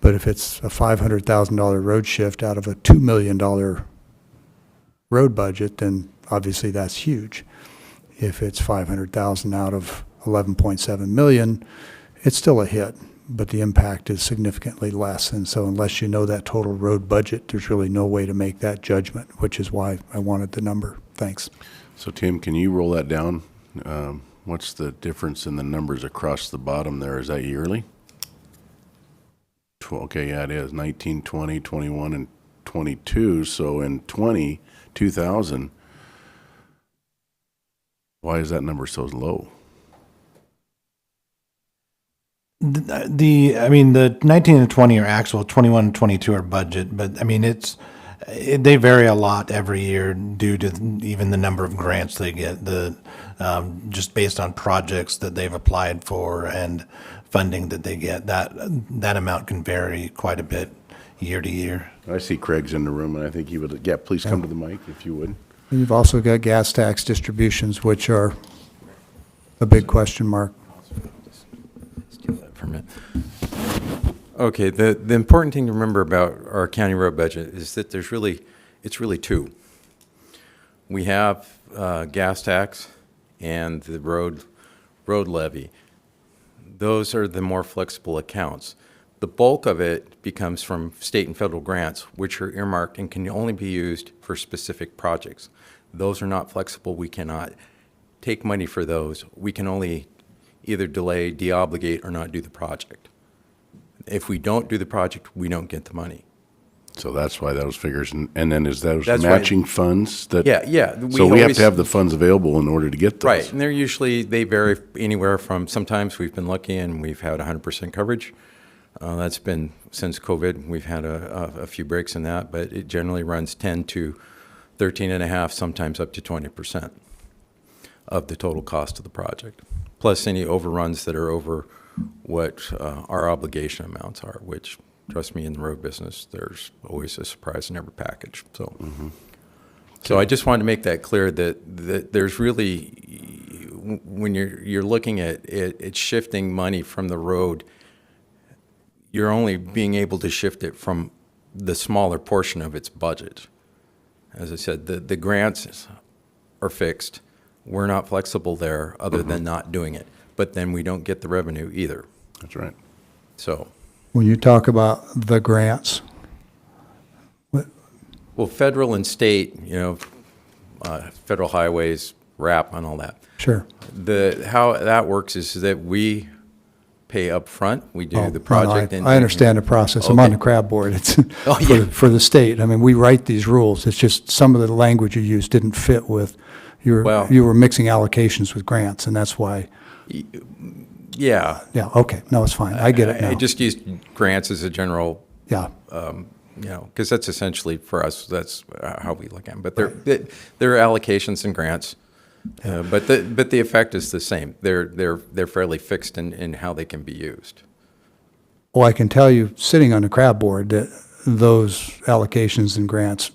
But if it's a $500,000 road shift out of a $2 million road budget, then obviously that's huge. If it's $500,000 out of 11.7 million, it's still a hit, but the impact is significantly less. And so unless you know that total road budget, there's really no way to make that judgment, which is why I wanted the number. Thanks. So Tim, can you roll that down? What's the difference in the numbers across the bottom there? Is that yearly? Okay, yeah, it is. 19, 20, 21, and 22. So in 2000, why is that number so low? I mean, the 19 and 20 are actual, 21 and 22 are budget, but I mean, they vary a lot every year due to even the number of grants they get, just based on projects that they've applied for and funding that they get. That amount can vary quite a bit year to year. I see Craig's in the room, and I think he would, yeah, please come to the mic if you would. You've also got gas tax distributions, which are a big question mark. Steal that for a minute. Okay, the important thing to remember about our county road budget is that it's really two. We have gas tax and the road levy. Those are the more flexible accounts. The bulk of it becomes from state and federal grants, which are earmarked and can only be used for specific projects. Those are not flexible. We cannot take money for those. We can only either delay, deobligate, or not do the project. If we don't do the project, we don't get the money. So that's why those figures, and then is those That's why- matching funds that? Yeah. So we have to have the funds available in order to get those. Right, and they vary anywhere from, sometimes we've been lucky and we've had 100% coverage. That's been since COVID. We've had a few breaks in that, but it generally runs 10 to 13.5, sometimes up to 20% of the total cost of the project, plus any overruns that are over what our obligation amounts are, which, trust me, in the road business, there's always a surprise in every package. So, so I just wanted to make that clear that there's really, when you're looking at it, it's shifting money from the road. You're only being able to shift it from the smaller portion of its budget. As I said, the grants are fixed. We're not flexible there other than not doing it. But then we don't get the revenue either. That's right. So, When you talk about the grants, well, federal and state, federal highways, RAP and all that. sure. How that works is that we pay up front. We do Oh, the no, project. I understand the process. I'm on the Okay. crab board. It's Oh, for, yeah. for the state. I mean, we write these rules. It's just some of the language you used didn't fit with, Well- you were mixing allocations with grants, and that's why, Yeah. yeah, okay, no, it's fine. I get it now. I just used grants as a general, Yeah, because that's essentially for us, that's how we look at them. But they're allocations and grants. But the effect is the same. They're fairly fixed in how they can be used. well, I can tell you, sitting on the crab board, that those allocations and grants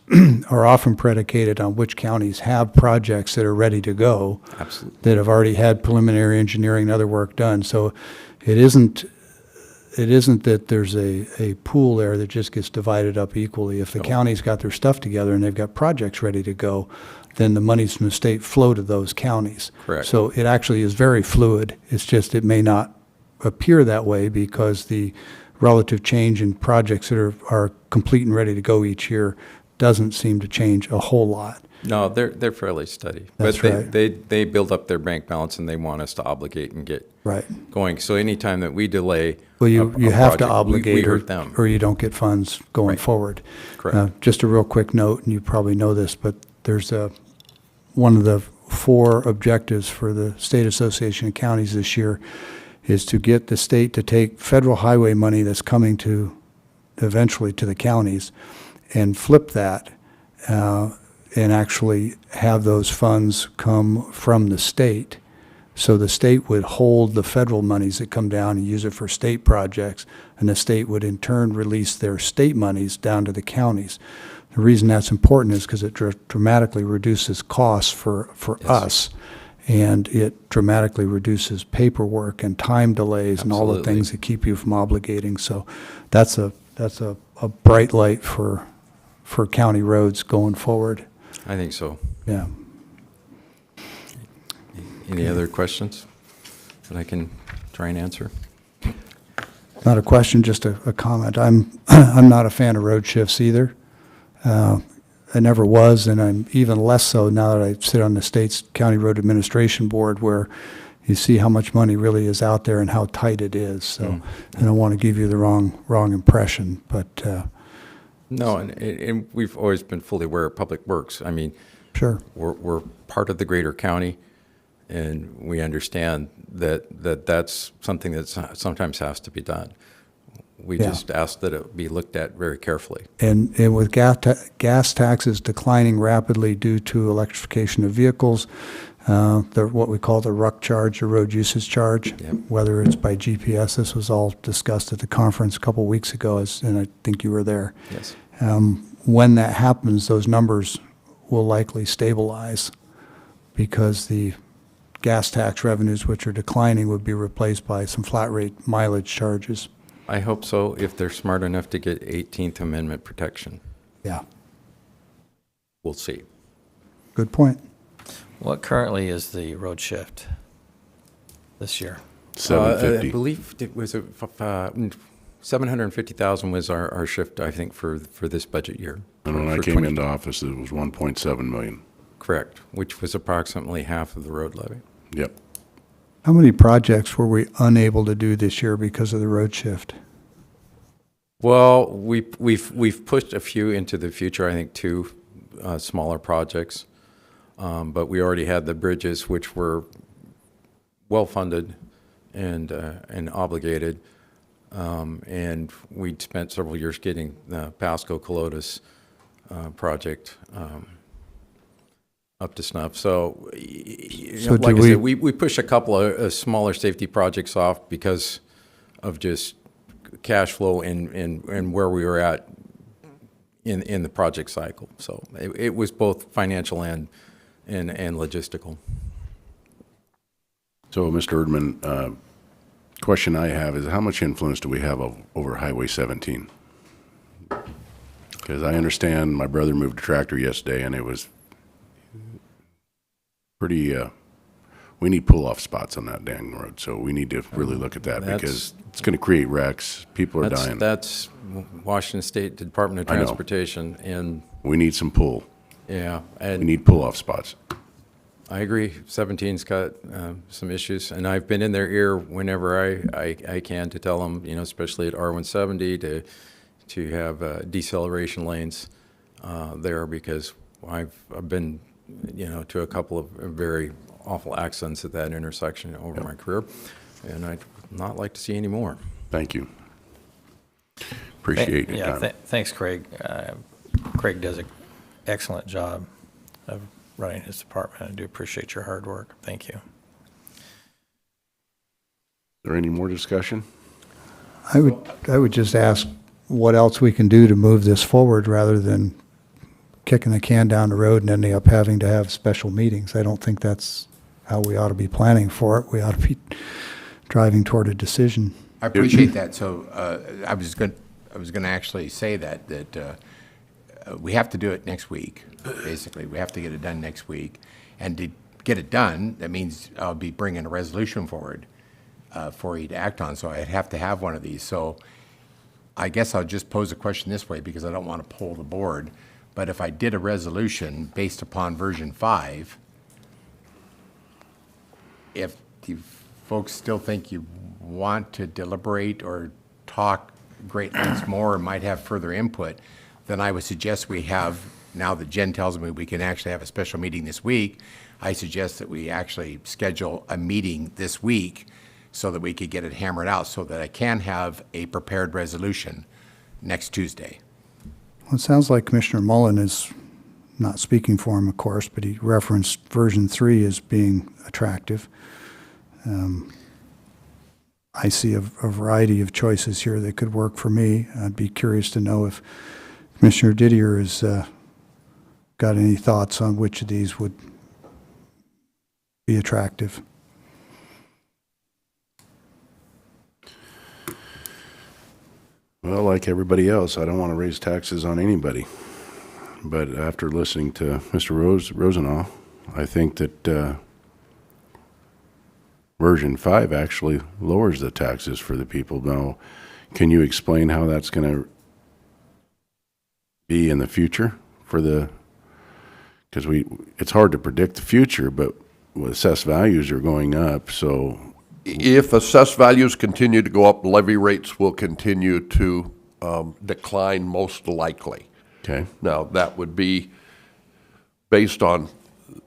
are often predicated on which counties have projects that are ready to go. Absolutely. That have already had preliminary engineering and other work done. So it isn't that there's a pool there that just gets divided up equally. If the county's got their stuff together and they've got projects ready to go, then the monies from the state flow to those counties. Correct. So it actually is very fluid. It's just it may not appear that way because the relative change in projects that are complete and ready to go each year doesn't seem to change a whole lot. No, they're fairly steady. That's But right. they build up their bank balance and they want us to obligate and get Right. going. So anytime that we delay Well, a you have project, to we obligate or hurt them. or you don't get funds going Right. forward. Correct. Just a real quick note, and you probably know this, but there's one of the 4 objectives for the State Association of Counties this year is to get the state to take federal highway money that's coming to, eventually to the counties, and flip that, and actually have those funds come from the state. So the state would hold the federal monies that come down and use it for state projects, and the state would in turn release their state monies down to the counties. The reason that's important is because it dramatically reduces costs for us, and it dramatically reduces paperwork and time delays and all the Absolutely. things that keep you from obligating. So that's a bright light for county roads going forward. I think so. Yeah. Any other questions that I can try and answer? Not a question, just a comment. I'm not a fan of road shifts either. I never was, and I'm even less so now that I sit on the state's County Road Administration Board, where you see how much money really is out there and how tight it is. So I don't want to give you the wrong impression, but No, and we've always been fully aware of Public Works. I mean, sure. we're part of the greater county, and we understand that that's something that sometimes has to be done. We Yeah. just ask that it be looked at very carefully. And with gas taxes declining rapidly due to electrification of vehicles, what we call the RUC charge, the road usage charge, Yep. whether it's by GPS, this was all discussed at the conference a couple weeks ago, and I think you were there. Yes. When that happens, those numbers will likely stabilize because the gas tax revenues, which are declining, would be replaced by some flat rate mileage charges. I hope so, if they're smart enough to get 18th Amendment protection. Yeah, We'll see. good point. What currently is the road shift this year? I 750. believe it was 750,000 was our shift, I think, for this budget year. And when I For came 20 into office, it was 1.7 million. Correct, which was approximately half of the road levy. Yep. How many projects were we unable to do this year because of the road shift? Well, we've pushed a few into the future, I think 2 smaller projects. But we already had the bridges, which were well-funded and obligated. And we'd spent several years getting the Pasco-Colotis project up to snuff. So, So like do I said, we- we pushed a couple of smaller safety projects off because of just cash flow and where we were at in the project cycle. So it was both financial and logistical. So, Mr. Erdman, question I have is how much influence do we have over Highway 17? Because I understand my brother moved a tractor yesterday and it was pretty, we need pull-off spots on that dang road. So we need to really look at that because it's going to create wrecks. People are dying. That's Washington State Department of I know. Transportation, and We need some pull. yeah, We and need pull-off spots. I agree. 17's got some issues, and I've been in their ear whenever I can to tell them, especially at R170, to have deceleration lanes there, because I've been, to a couple of very awful accidents at that intersection over my career, and I'd not like to see any more. Thank you. Appreciate your Yeah, time. thanks, Craig. Craig does an excellent job of running his department. I do appreciate your hard work. Thank you. Is there any more discussion? I would just ask what else we can do to move this forward rather than kicking the can down the road and ending up having to have special meetings. I don't think that's how we ought to be planning for it. We ought to be driving toward a decision. I appreciate that. So I was going to actually say that we have to do it next week, basically. We have to get it done next week. And to get it done, that means I'll be bringing a resolution forward for you to act on. So I'd have to have one of these. So I guess I'll just pose a question this way, because I don't want to poll the board. But if I did a resolution based upon version 5, if you folks still think you want to deliberate or talk great lengths more or might have further input, then I would suggest we have, now that Jen tells me we can actually have a special meeting this week, I suggest that we actually schedule a meeting this week so that we could get it hammered out, so that I can have a prepared resolution next Tuesday. Well, it sounds like Commissioner Mullen is, not speaking for him, of course, but he referenced version 3 as being attractive. I see a variety of choices here that could work for me. I'd be curious to know if Commissioner Didier has got any thoughts on which of these would be attractive. Well, like everybody else, I don't want to raise taxes on anybody. But after listening to Mr. Rosenau, I think that version 5 actually lowers the taxes for the people. Now, can you explain how that's going to be in the future for the, because it's hard to predict the future, but assessed values are going up, so. If assessed values continue to go up, levy rates will continue to decline most likely. Okay. Now, that would be based on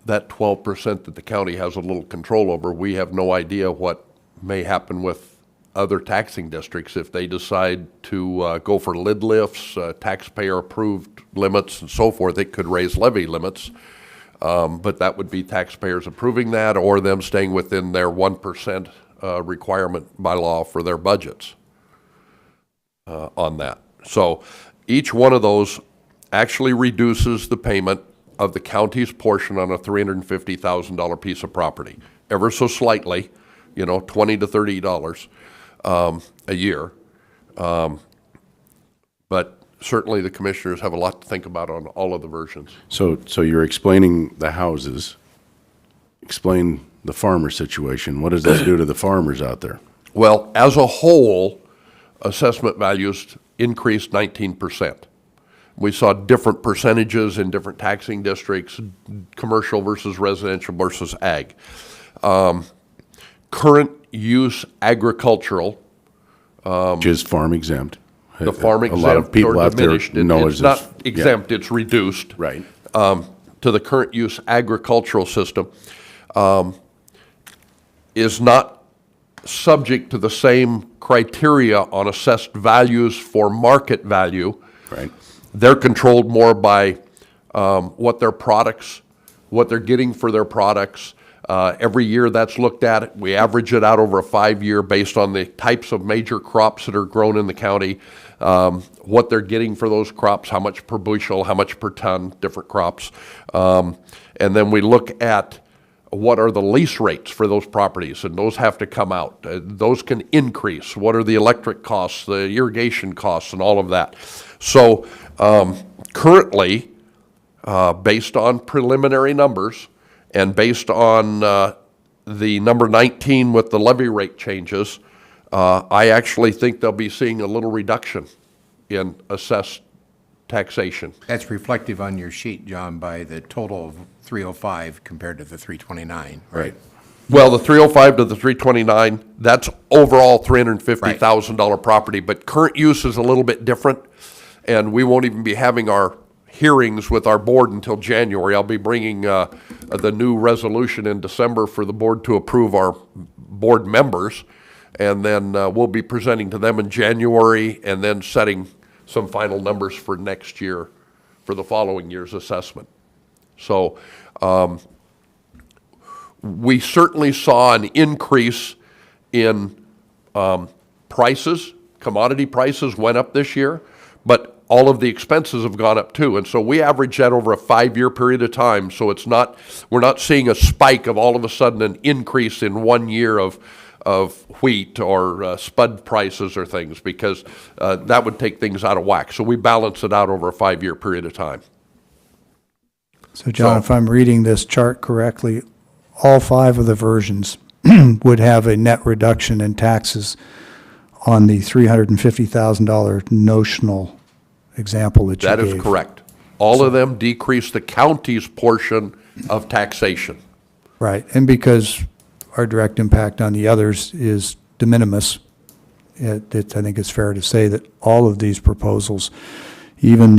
that 12% that the county has a little control over. We have no idea what may happen with other taxing districts if they decide to go for lid lifts, taxpayer-approved limits and so forth. It could raise levy limits, but that would be taxpayers approving that or them staying within their 1% requirement by law for their budgets on that. So each one of those actually reduces the payment of the county's portion on a $350,000 piece of property, ever so slightly, $20 to $30 a year. But certainly the commissioners have a lot to think about on all of the versions. So you're explaining the houses. Explain the farmer situation. What does this do to the farmers out there? Well, as a whole, assessment values increased 19%. We saw different percentages in different taxing districts, commercial versus residential versus ag. Current use agricultural. Which is farm exempt. The farm exempt A lot of people or out there diminished. know It's it's not exempt, it's reduced. Right. To the current use agricultural system is not subject to the same criteria on assessed values for market value. Right. They're controlled more by what their products, what they're getting for their products. Every year that's looked at. We average it out over a 5-year based on the types of major crops that are grown in the county, what they're getting for those crops, how much per bushel, how much per ton, different crops. And then we look at what are the lease rates for those properties, and those have to come out. Those can increase. What are the electric costs, the irrigation costs, and all of that. So currently, based on preliminary numbers and based on the number 19 with the levy rate changes, I actually think they'll be seeing a little reduction in assessed taxation. That's reflective on your sheet, John, by the total of 305 compared to the 329, right? Well, the 305 to the 329, that's overall $350,000 property, but current use is a little bit different, and we won't even be having our hearings with our board until January. I'll be bringing the new resolution in December for the board to approve our board members, and then we'll be presenting to them in January, and then setting some final numbers for next year for the following year's assessment. So we certainly saw an increase in prices. Commodity prices went up this year, but all of the expenses have gone up too. And so we average that over a 5-year period of time. So it's not, we're not seeing a spike of all of a sudden an increase in 1 year of wheat or spud prices or things, because that would take things out of whack. So we balance it out over a 5-year period of time. So John, if I'm reading this chart correctly, all 5 of the versions would have a net reduction in taxes on the $350,000 notional example that you gave. That is correct. All of them decrease the county's portion of taxation. Right, and because our direct impact on the others is de minimis, I think it's fair to say that all of these proposals, even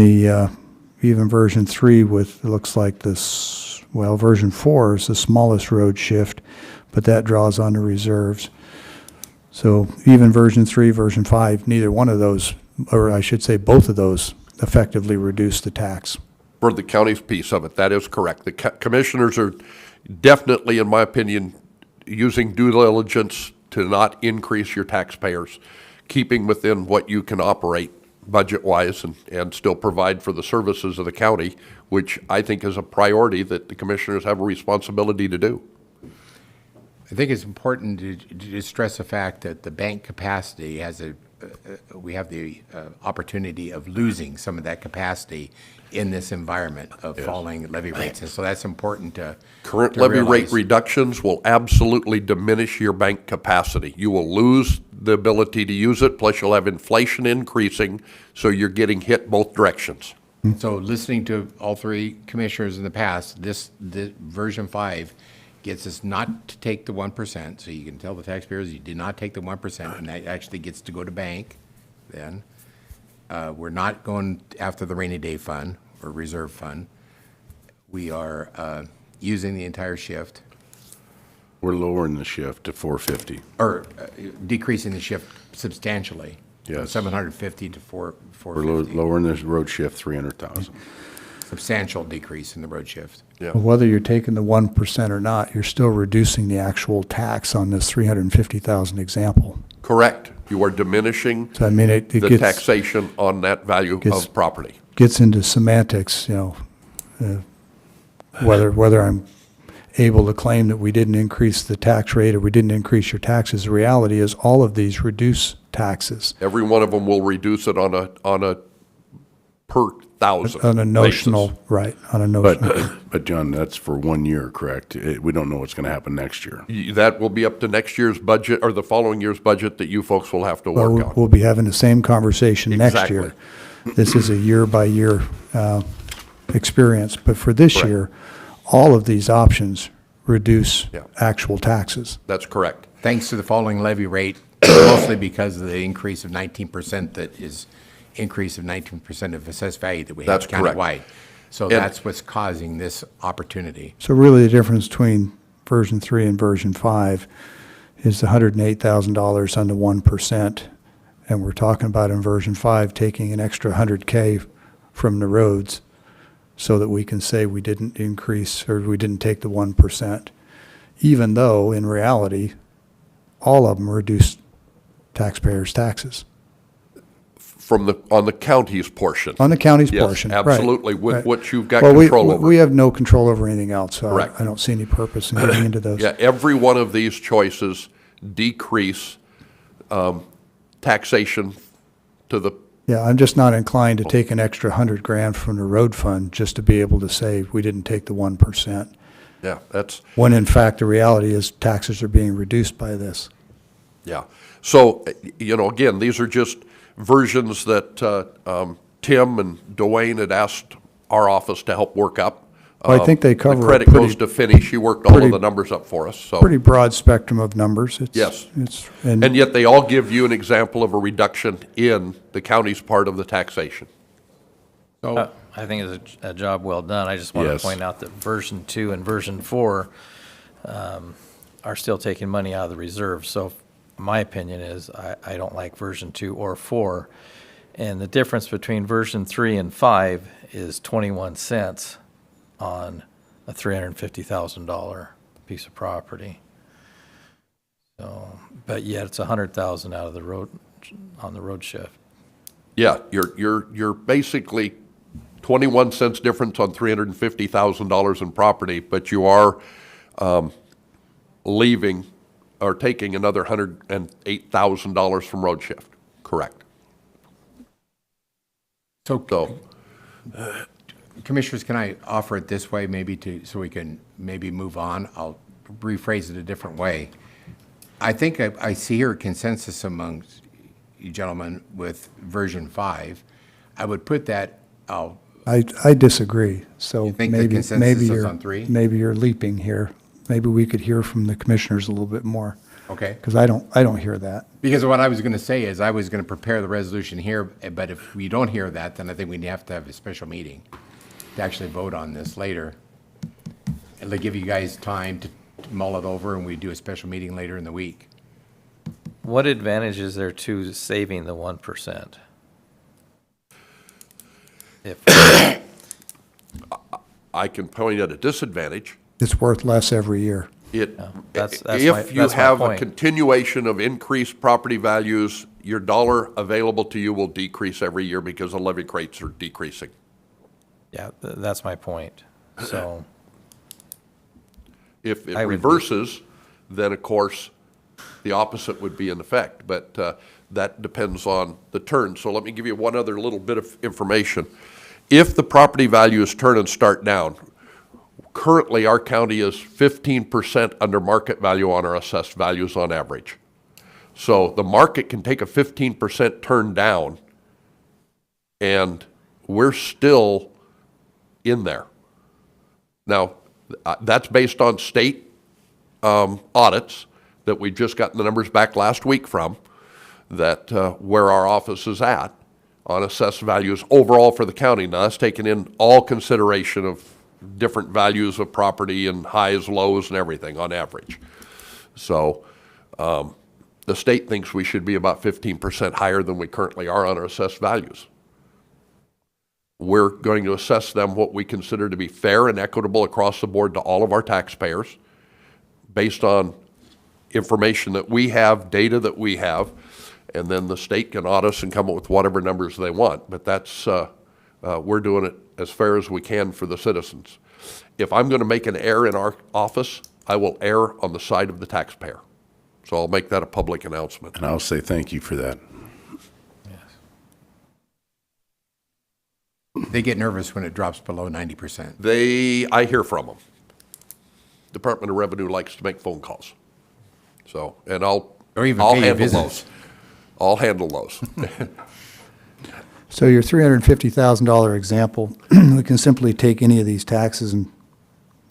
version 3 with, it looks like this, well, version 4 is the smallest road shift, but that draws on the reserves. So even version 3, version 5, neither one of those, or I should say both of those, effectively reduce the tax. For the county's piece of it, that is correct. The commissioners are definitely, in my opinion, using due diligence to not increase your taxpayers, keeping within what you can operate budget-wise and still provide for the services of the county, which I think is a priority that the commissioners have a responsibility to do. I think it's important to stress the fact that the bank capacity has we have the opportunity of losing some of that capacity in this environment of falling levy rates. And so that's important to Current to levy rate realize. reductions will absolutely diminish your bank capacity. You will lose the ability to use it, plus you'll have inflation increasing, so you're getting hit both directions. So listening to all 3 commissioners in the past, this version 5 gets us not to take the 1%, so you can tell the taxpayers you did not take the 1%, and that actually gets to go to bank then. We're not going after the rainy day fund or reserve fund. We are using the entire shift, We're lowering the shift to 450. or decreasing the shift substantially. From Yes. 750 to We're 450. lowering the road shift 300,000. Substantial decrease in the road shift. Whether you're taking the 1% or not, you're still reducing the actual tax on this 350,000 example. Correct. You are diminishing So I mean, it the gets, taxation on that value gets- of property. gets into semantics, whether I'm able to claim that we didn't increase the tax rate or we didn't increase your taxes. The reality is all of these reduce taxes Every one of them will reduce it on a per thousand on a notional, basis. right, on a notional. But John, that's for 1 year, correct? We don't know what's going to happen next year. That will be up to next year's budget or the following year's budget that you folks will have to Well, work on. we'll be having the same conversation next Exactly. year. This is a year-by-year experience, but for this Correct. year, all of these options reduce Yeah. actual taxes. That's correct. Thanks to the falling levy rate, mostly because of the increase of 19% that is increase of 19% of assessed value that we have That's correct. countywide. So And- that's what's causing this opportunity. So really, the difference between version 3 and version 5 is the $108,000 on the 1%. And we're talking about in version 5, taking an extra $100K from the roads so that we can say we didn't increase or we didn't take the 1%, even though in reality, all of them reduced taxpayers' taxes On the county's portion. on the county's Yes, portion. Right, absolutely, with right. what you've got Well, control over. We have no control over anything else, so Correct. I don't see any purpose in getting into those. Yeah, every one of these choices decrease taxation to the, Yeah, I'm just not inclined to take an extra $100,000 from the road fund just to be able to say we didn't take the 1%, yeah, that's, when in fact the reality is taxes are being reduced by this. yeah. So, again, these are just versions that Tim and Dwayne had asked our office to help work up. Well, I think they cover The a credit pretty- goes to Finney. She worked all of pretty- the numbers up for us, so. Pretty broad spectrum of numbers. Yes. And And yet they all give you an example of a reduction in the county's part of the taxation. So, I think it's a job well done. I just want Yes. to point out that version 2 and version 4 are still taking money out of the reserve. So my opinion is I don't like version 2 or 4. And the difference between version 3 and 5 is 21 cents on a $350,000 piece of property. So, but yet it's 100,000 out of the road, on the road shift. Yeah, you're basically 21 cents difference on $350,000 in property, but you are leaving or taking another $108,000 from road shift. Correct. So, Commissioners, can I offer it this way, maybe so we can maybe move on? I'll rephrase it a different way. I think I see here a consensus amongst you gentlemen with version 5. I would put that, I disagree. So You think the maybe, consensus maybe is you're, on 3? maybe you're leaping here. Maybe we could hear from the commissioners a little bit more, okay? because I don't hear that. Because what I was going to say is I was going to prepare the resolution here, but if we don't hear that, then I think we'd have to have a special meeting to actually vote on this later. And to give you guys time to mull it over, and we do a special meeting later in the week. What advantage is there to saving the 1%? If, I can point at a disadvantage. It's worth less every year. that's If you my have a point. continuation of increased property values, your dollar available to you will decrease every year because the levy rates are decreasing. Yeah, that's my point. So, If it I would be- reverses, then of course, the opposite would be in effect, but that depends on the turn. So let me give you one other little bit of information. If the property values turn and start down, currently our county is 15% under market value on our assessed values on average. So the market can take a 15% turn down, and we're still in there. Now, that's based on state audits that we've just gotten the numbers back last week from, that where our office is at on assessed values overall for the county. Now, that's taking in all consideration of different values of property and highs, lows, and everything on average. So the state thinks we should be about 15% higher than we currently are on our assessed values. We're going to assess them what we consider to be fair and equitable across the board to all of our taxpayers based on information that we have, data that we have, and then the state can audit us and come up with whatever numbers they want. But that's, we're doing it as fair as we can for the citizens. If I'm going to make an error in our office, I will err on the side of the taxpayer. So I'll make that a public announcement. And I'll say thank you for that. They get nervous when it drops below 90%. I hear from them. Department of Revenue likes to make phone calls. So, and I'll Or even I'll pay you handle visits. those. I'll handle those. So your $350,000 example, we can simply take any of these taxes and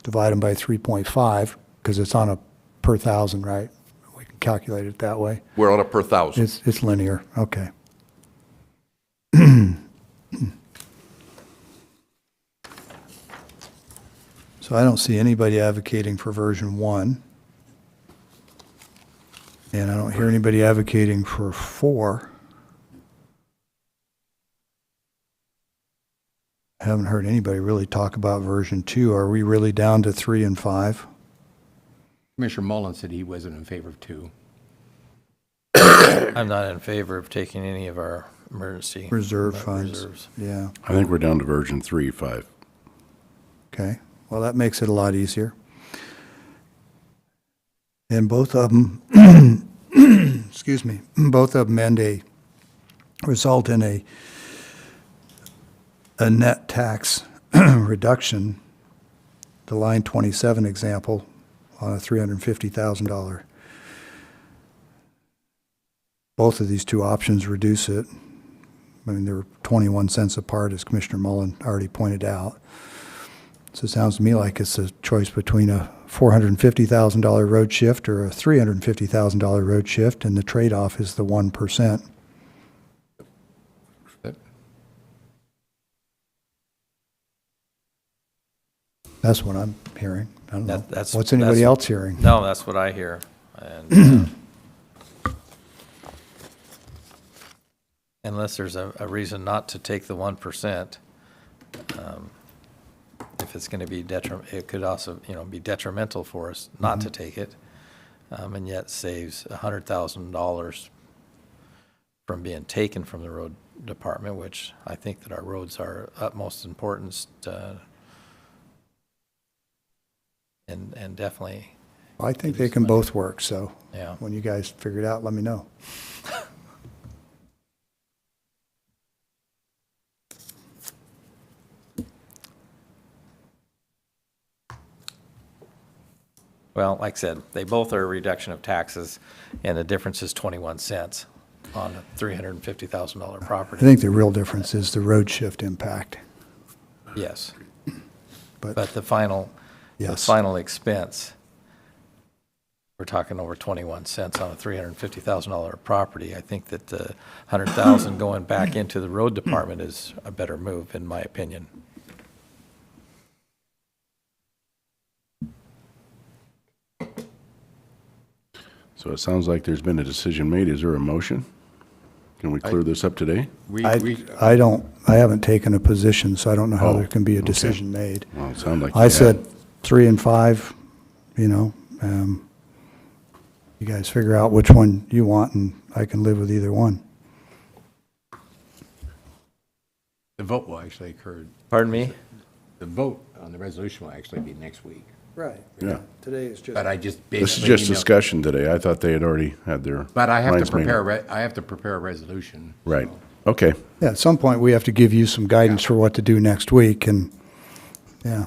divide them by 3.5, because it's on a per thousand, right? We can calculate it that way. We're on a per thousand. It's linear, okay. So I don't see anybody advocating for version 1. And I don't hear anybody advocating for 4. I haven't heard anybody really talk about version 2. Are we really down to 3 and 5? Commissioner Mullen said he wasn't in favor of 2. I'm not in favor of taking any of our emergency. Reserve funds. reserves. Yeah, I think we're down to version 3, 5. okay. Well, that makes it a lot easier. And both of them, excuse me, both of them result in a net tax reduction. The line 27 example on a $350,000. Both of these two options reduce it I mean, they're 21 cents apart, as Commissioner Mullen already pointed out. So it sounds to me like it's a choice between a $450,000 road shift or a $350,000 road shift, and the trade-off is the 1%. That's what I'm hearing. I don't know. That's- What's anybody that's- else hearing? No, that's what I hear. And unless there's a reason not to take the 1%, if it's going to be it could also, be detrimental for us not to take it, and yet saves $100,000 from being taken from the road department, which I think that our roads are utmost importance, and definitely, I think they can both work, so yeah. when you guys figure it out, let me know. Well, like I said, they both are a reduction of taxes, and the difference is 21 cents on a $350,000 I property. think the real difference is the road shift impact. Yes, But but the final yes, expense, we're talking over 21 cents on a $350,000 property. I think that the 100,000 going back into the road department is a better move, in my opinion. So it sounds like there's been a decision made. Is there a motion? Can we clear this up today? I haven't taken a position, so I don't know how Oh, there can be a okay. decision made. Well, it sounded like I you said had. 3 and 5, you guys figure out which one you want, and I can live with either one. The vote will actually occur, Pardon me? the vote on the resolution will actually be next week. Right. Yeah. Today is just. But I just This is basically. just discussion today. I thought they had already had their. But I have to minds made up. prepare, I have to prepare a resolution. Right. Okay. Yeah, at some point, we have to give you some guidance for what to do next week, and, yeah.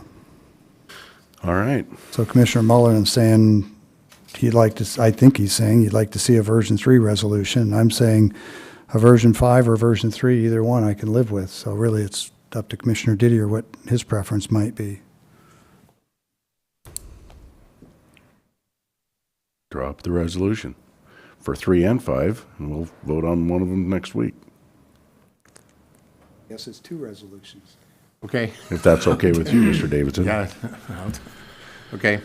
All right. So Commissioner Mullen is saying I think he's saying he'd like to see a version 3 resolution. I'm saying a version 5 or version 3, either one I can live with. So really, it's up to Commissioner Didier what his preference might be. Drop the resolution for 3 and 5, and we'll vote on one of them next week, I guess it's 2 resolutions. Okay. if that's okay with you, Mr. Davidson. Yeah. Okay.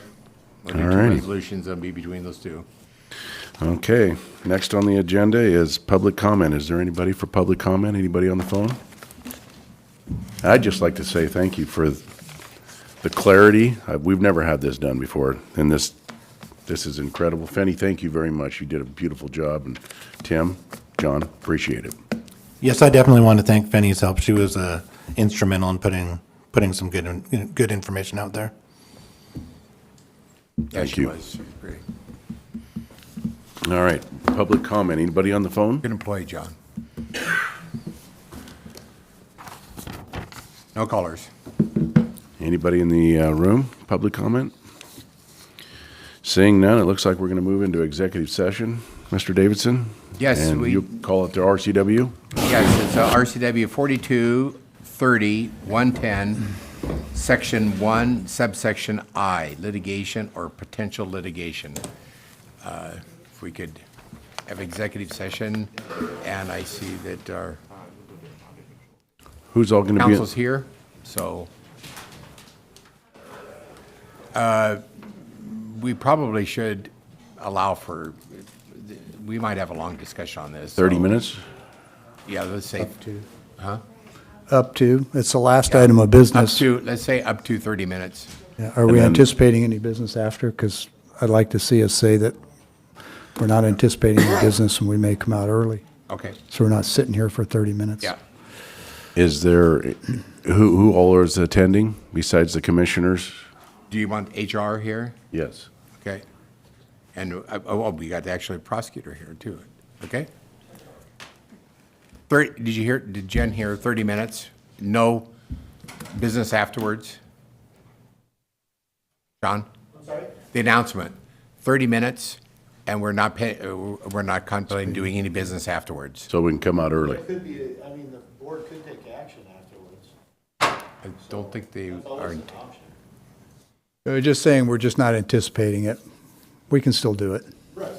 We'll do All two righty. resolutions, that'll be between those two. Okay. Next on the agenda is public comment. Is there anybody for public comment? Anybody on the phone? I'd just like to say thank you for the clarity. We've never had this done before, and this is incredible. Fenny, thank you very much. You did a beautiful job, and Tim, John, appreciate it. Yes, I definitely want to thank Fenny's help. She was instrumental in putting some good information out there. Yeah, Thank she you. was. Great. All right, public comment. Anybody on the phone? Good employee, John. No callers. Anybody in the room? Public comment? Seeing none, it looks like we're going to move into executive session. Mr. Davidson? Yes, And we- you call it the RCW? Yes, it's RCW 4230-110, Section 1, subsection I, litigation or potential litigation. If we could have executive session, and I see that our Who's all going to be? council's here, so we probably should allow for, we might have a long discussion on this. 30 so- minutes? Yeah, let's say. Up to, it's the last item of business. Up to, let's say up to 30 minutes. Yeah, are we then- anticipating any business after? Because I'd like to see us say that we're not anticipating any business and we may come out early. Okay, So we're not sitting here for 30 minutes. yeah. Is there, who all is attending besides the commissioners? Do you want HR here? Yes. Okay. And, we got actually a prosecutor here too, okay? Did Jen hear 30 minutes? No business afterwards? John? I'm sorry? The announcement, 30 minutes And we're not contemplating doing any business afterwards. So we can come out early. Could be, I mean, the board could take action afterwards. I don't think they It's are. always an option. Just saying, we're just not anticipating it. We can still do it. Right.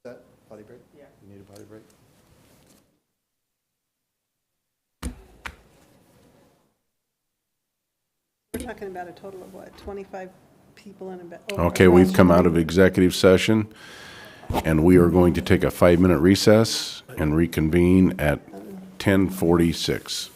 That, potty break? Yeah. You need a potty break? We're talking about a total of what, 25 people in a bed? Okay, we've come out of executive session, and we are going to take a 5-minute recess and reconvene at 10:46.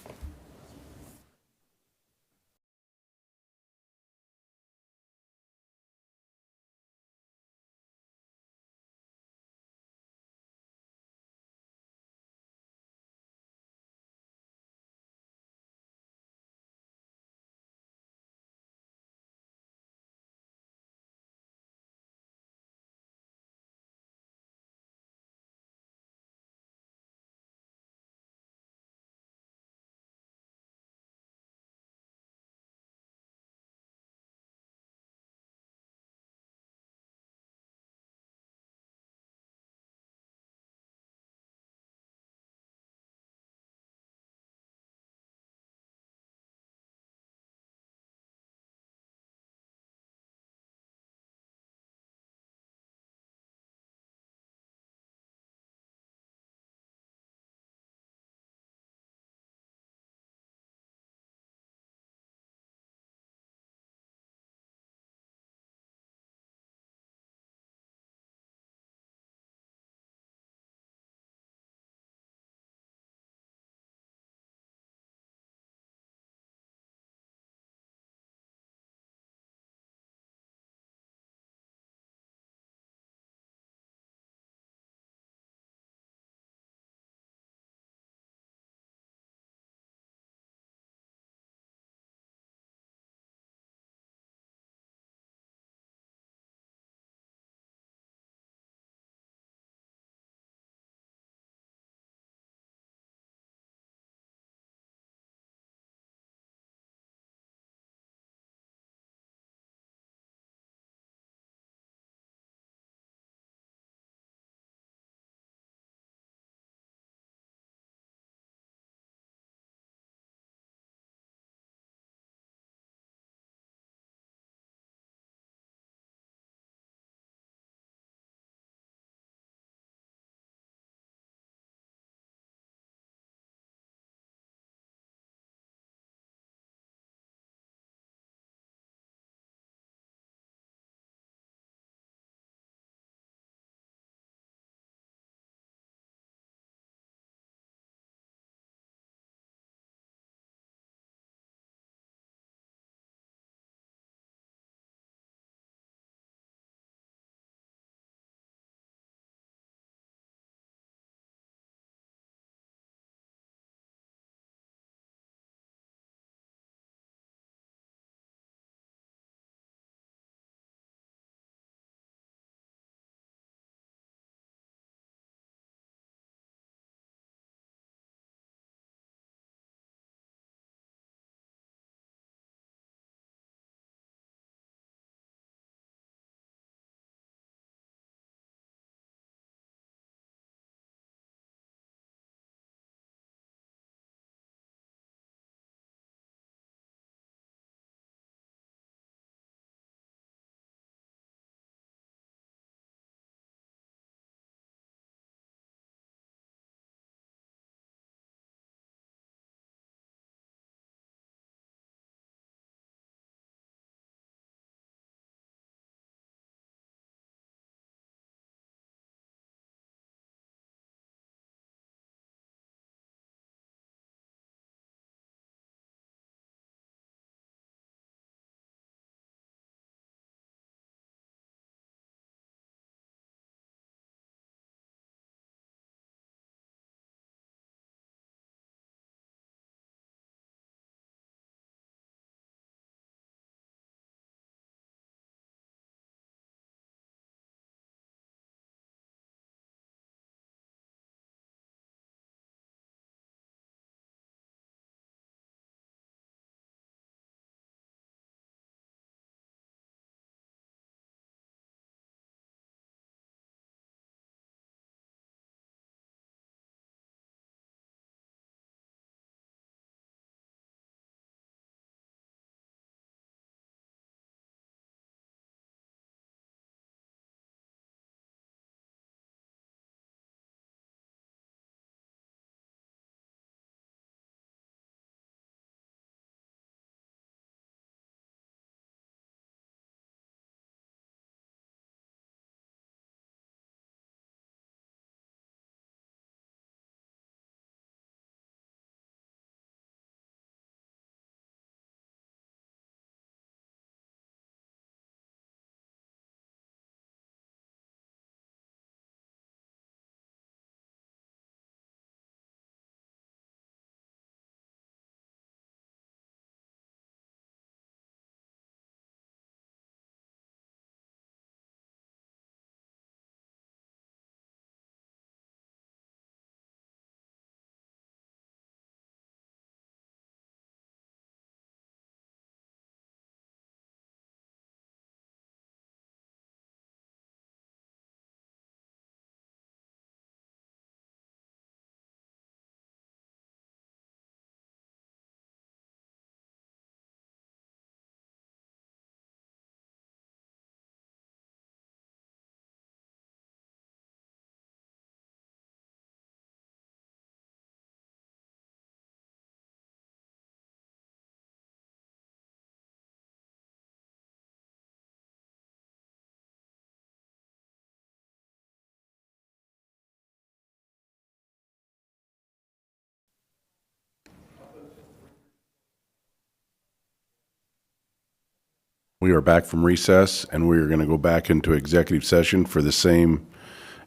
We are back from recess, and we are going to go back into executive session for the same,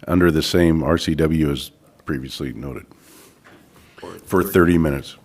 under the same RCW as previously noted, for 30 minutes.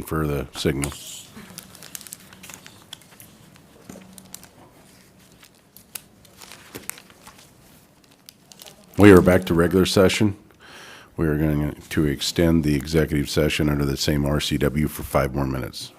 for the signal. We are back to regular session. We are going to extend the executive session under the same RCW for 5 more minutes.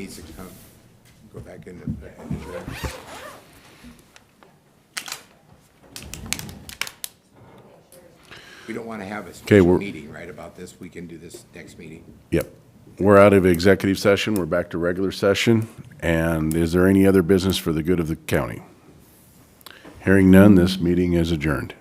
needs to come, go back into the. We don't want to have a special we're- meeting, right, about this. We can do this next meeting. Yep. We're out of executive session. We're back to regular session. And is there any other business for the good of the county? Hearing none, this meeting is adjourned.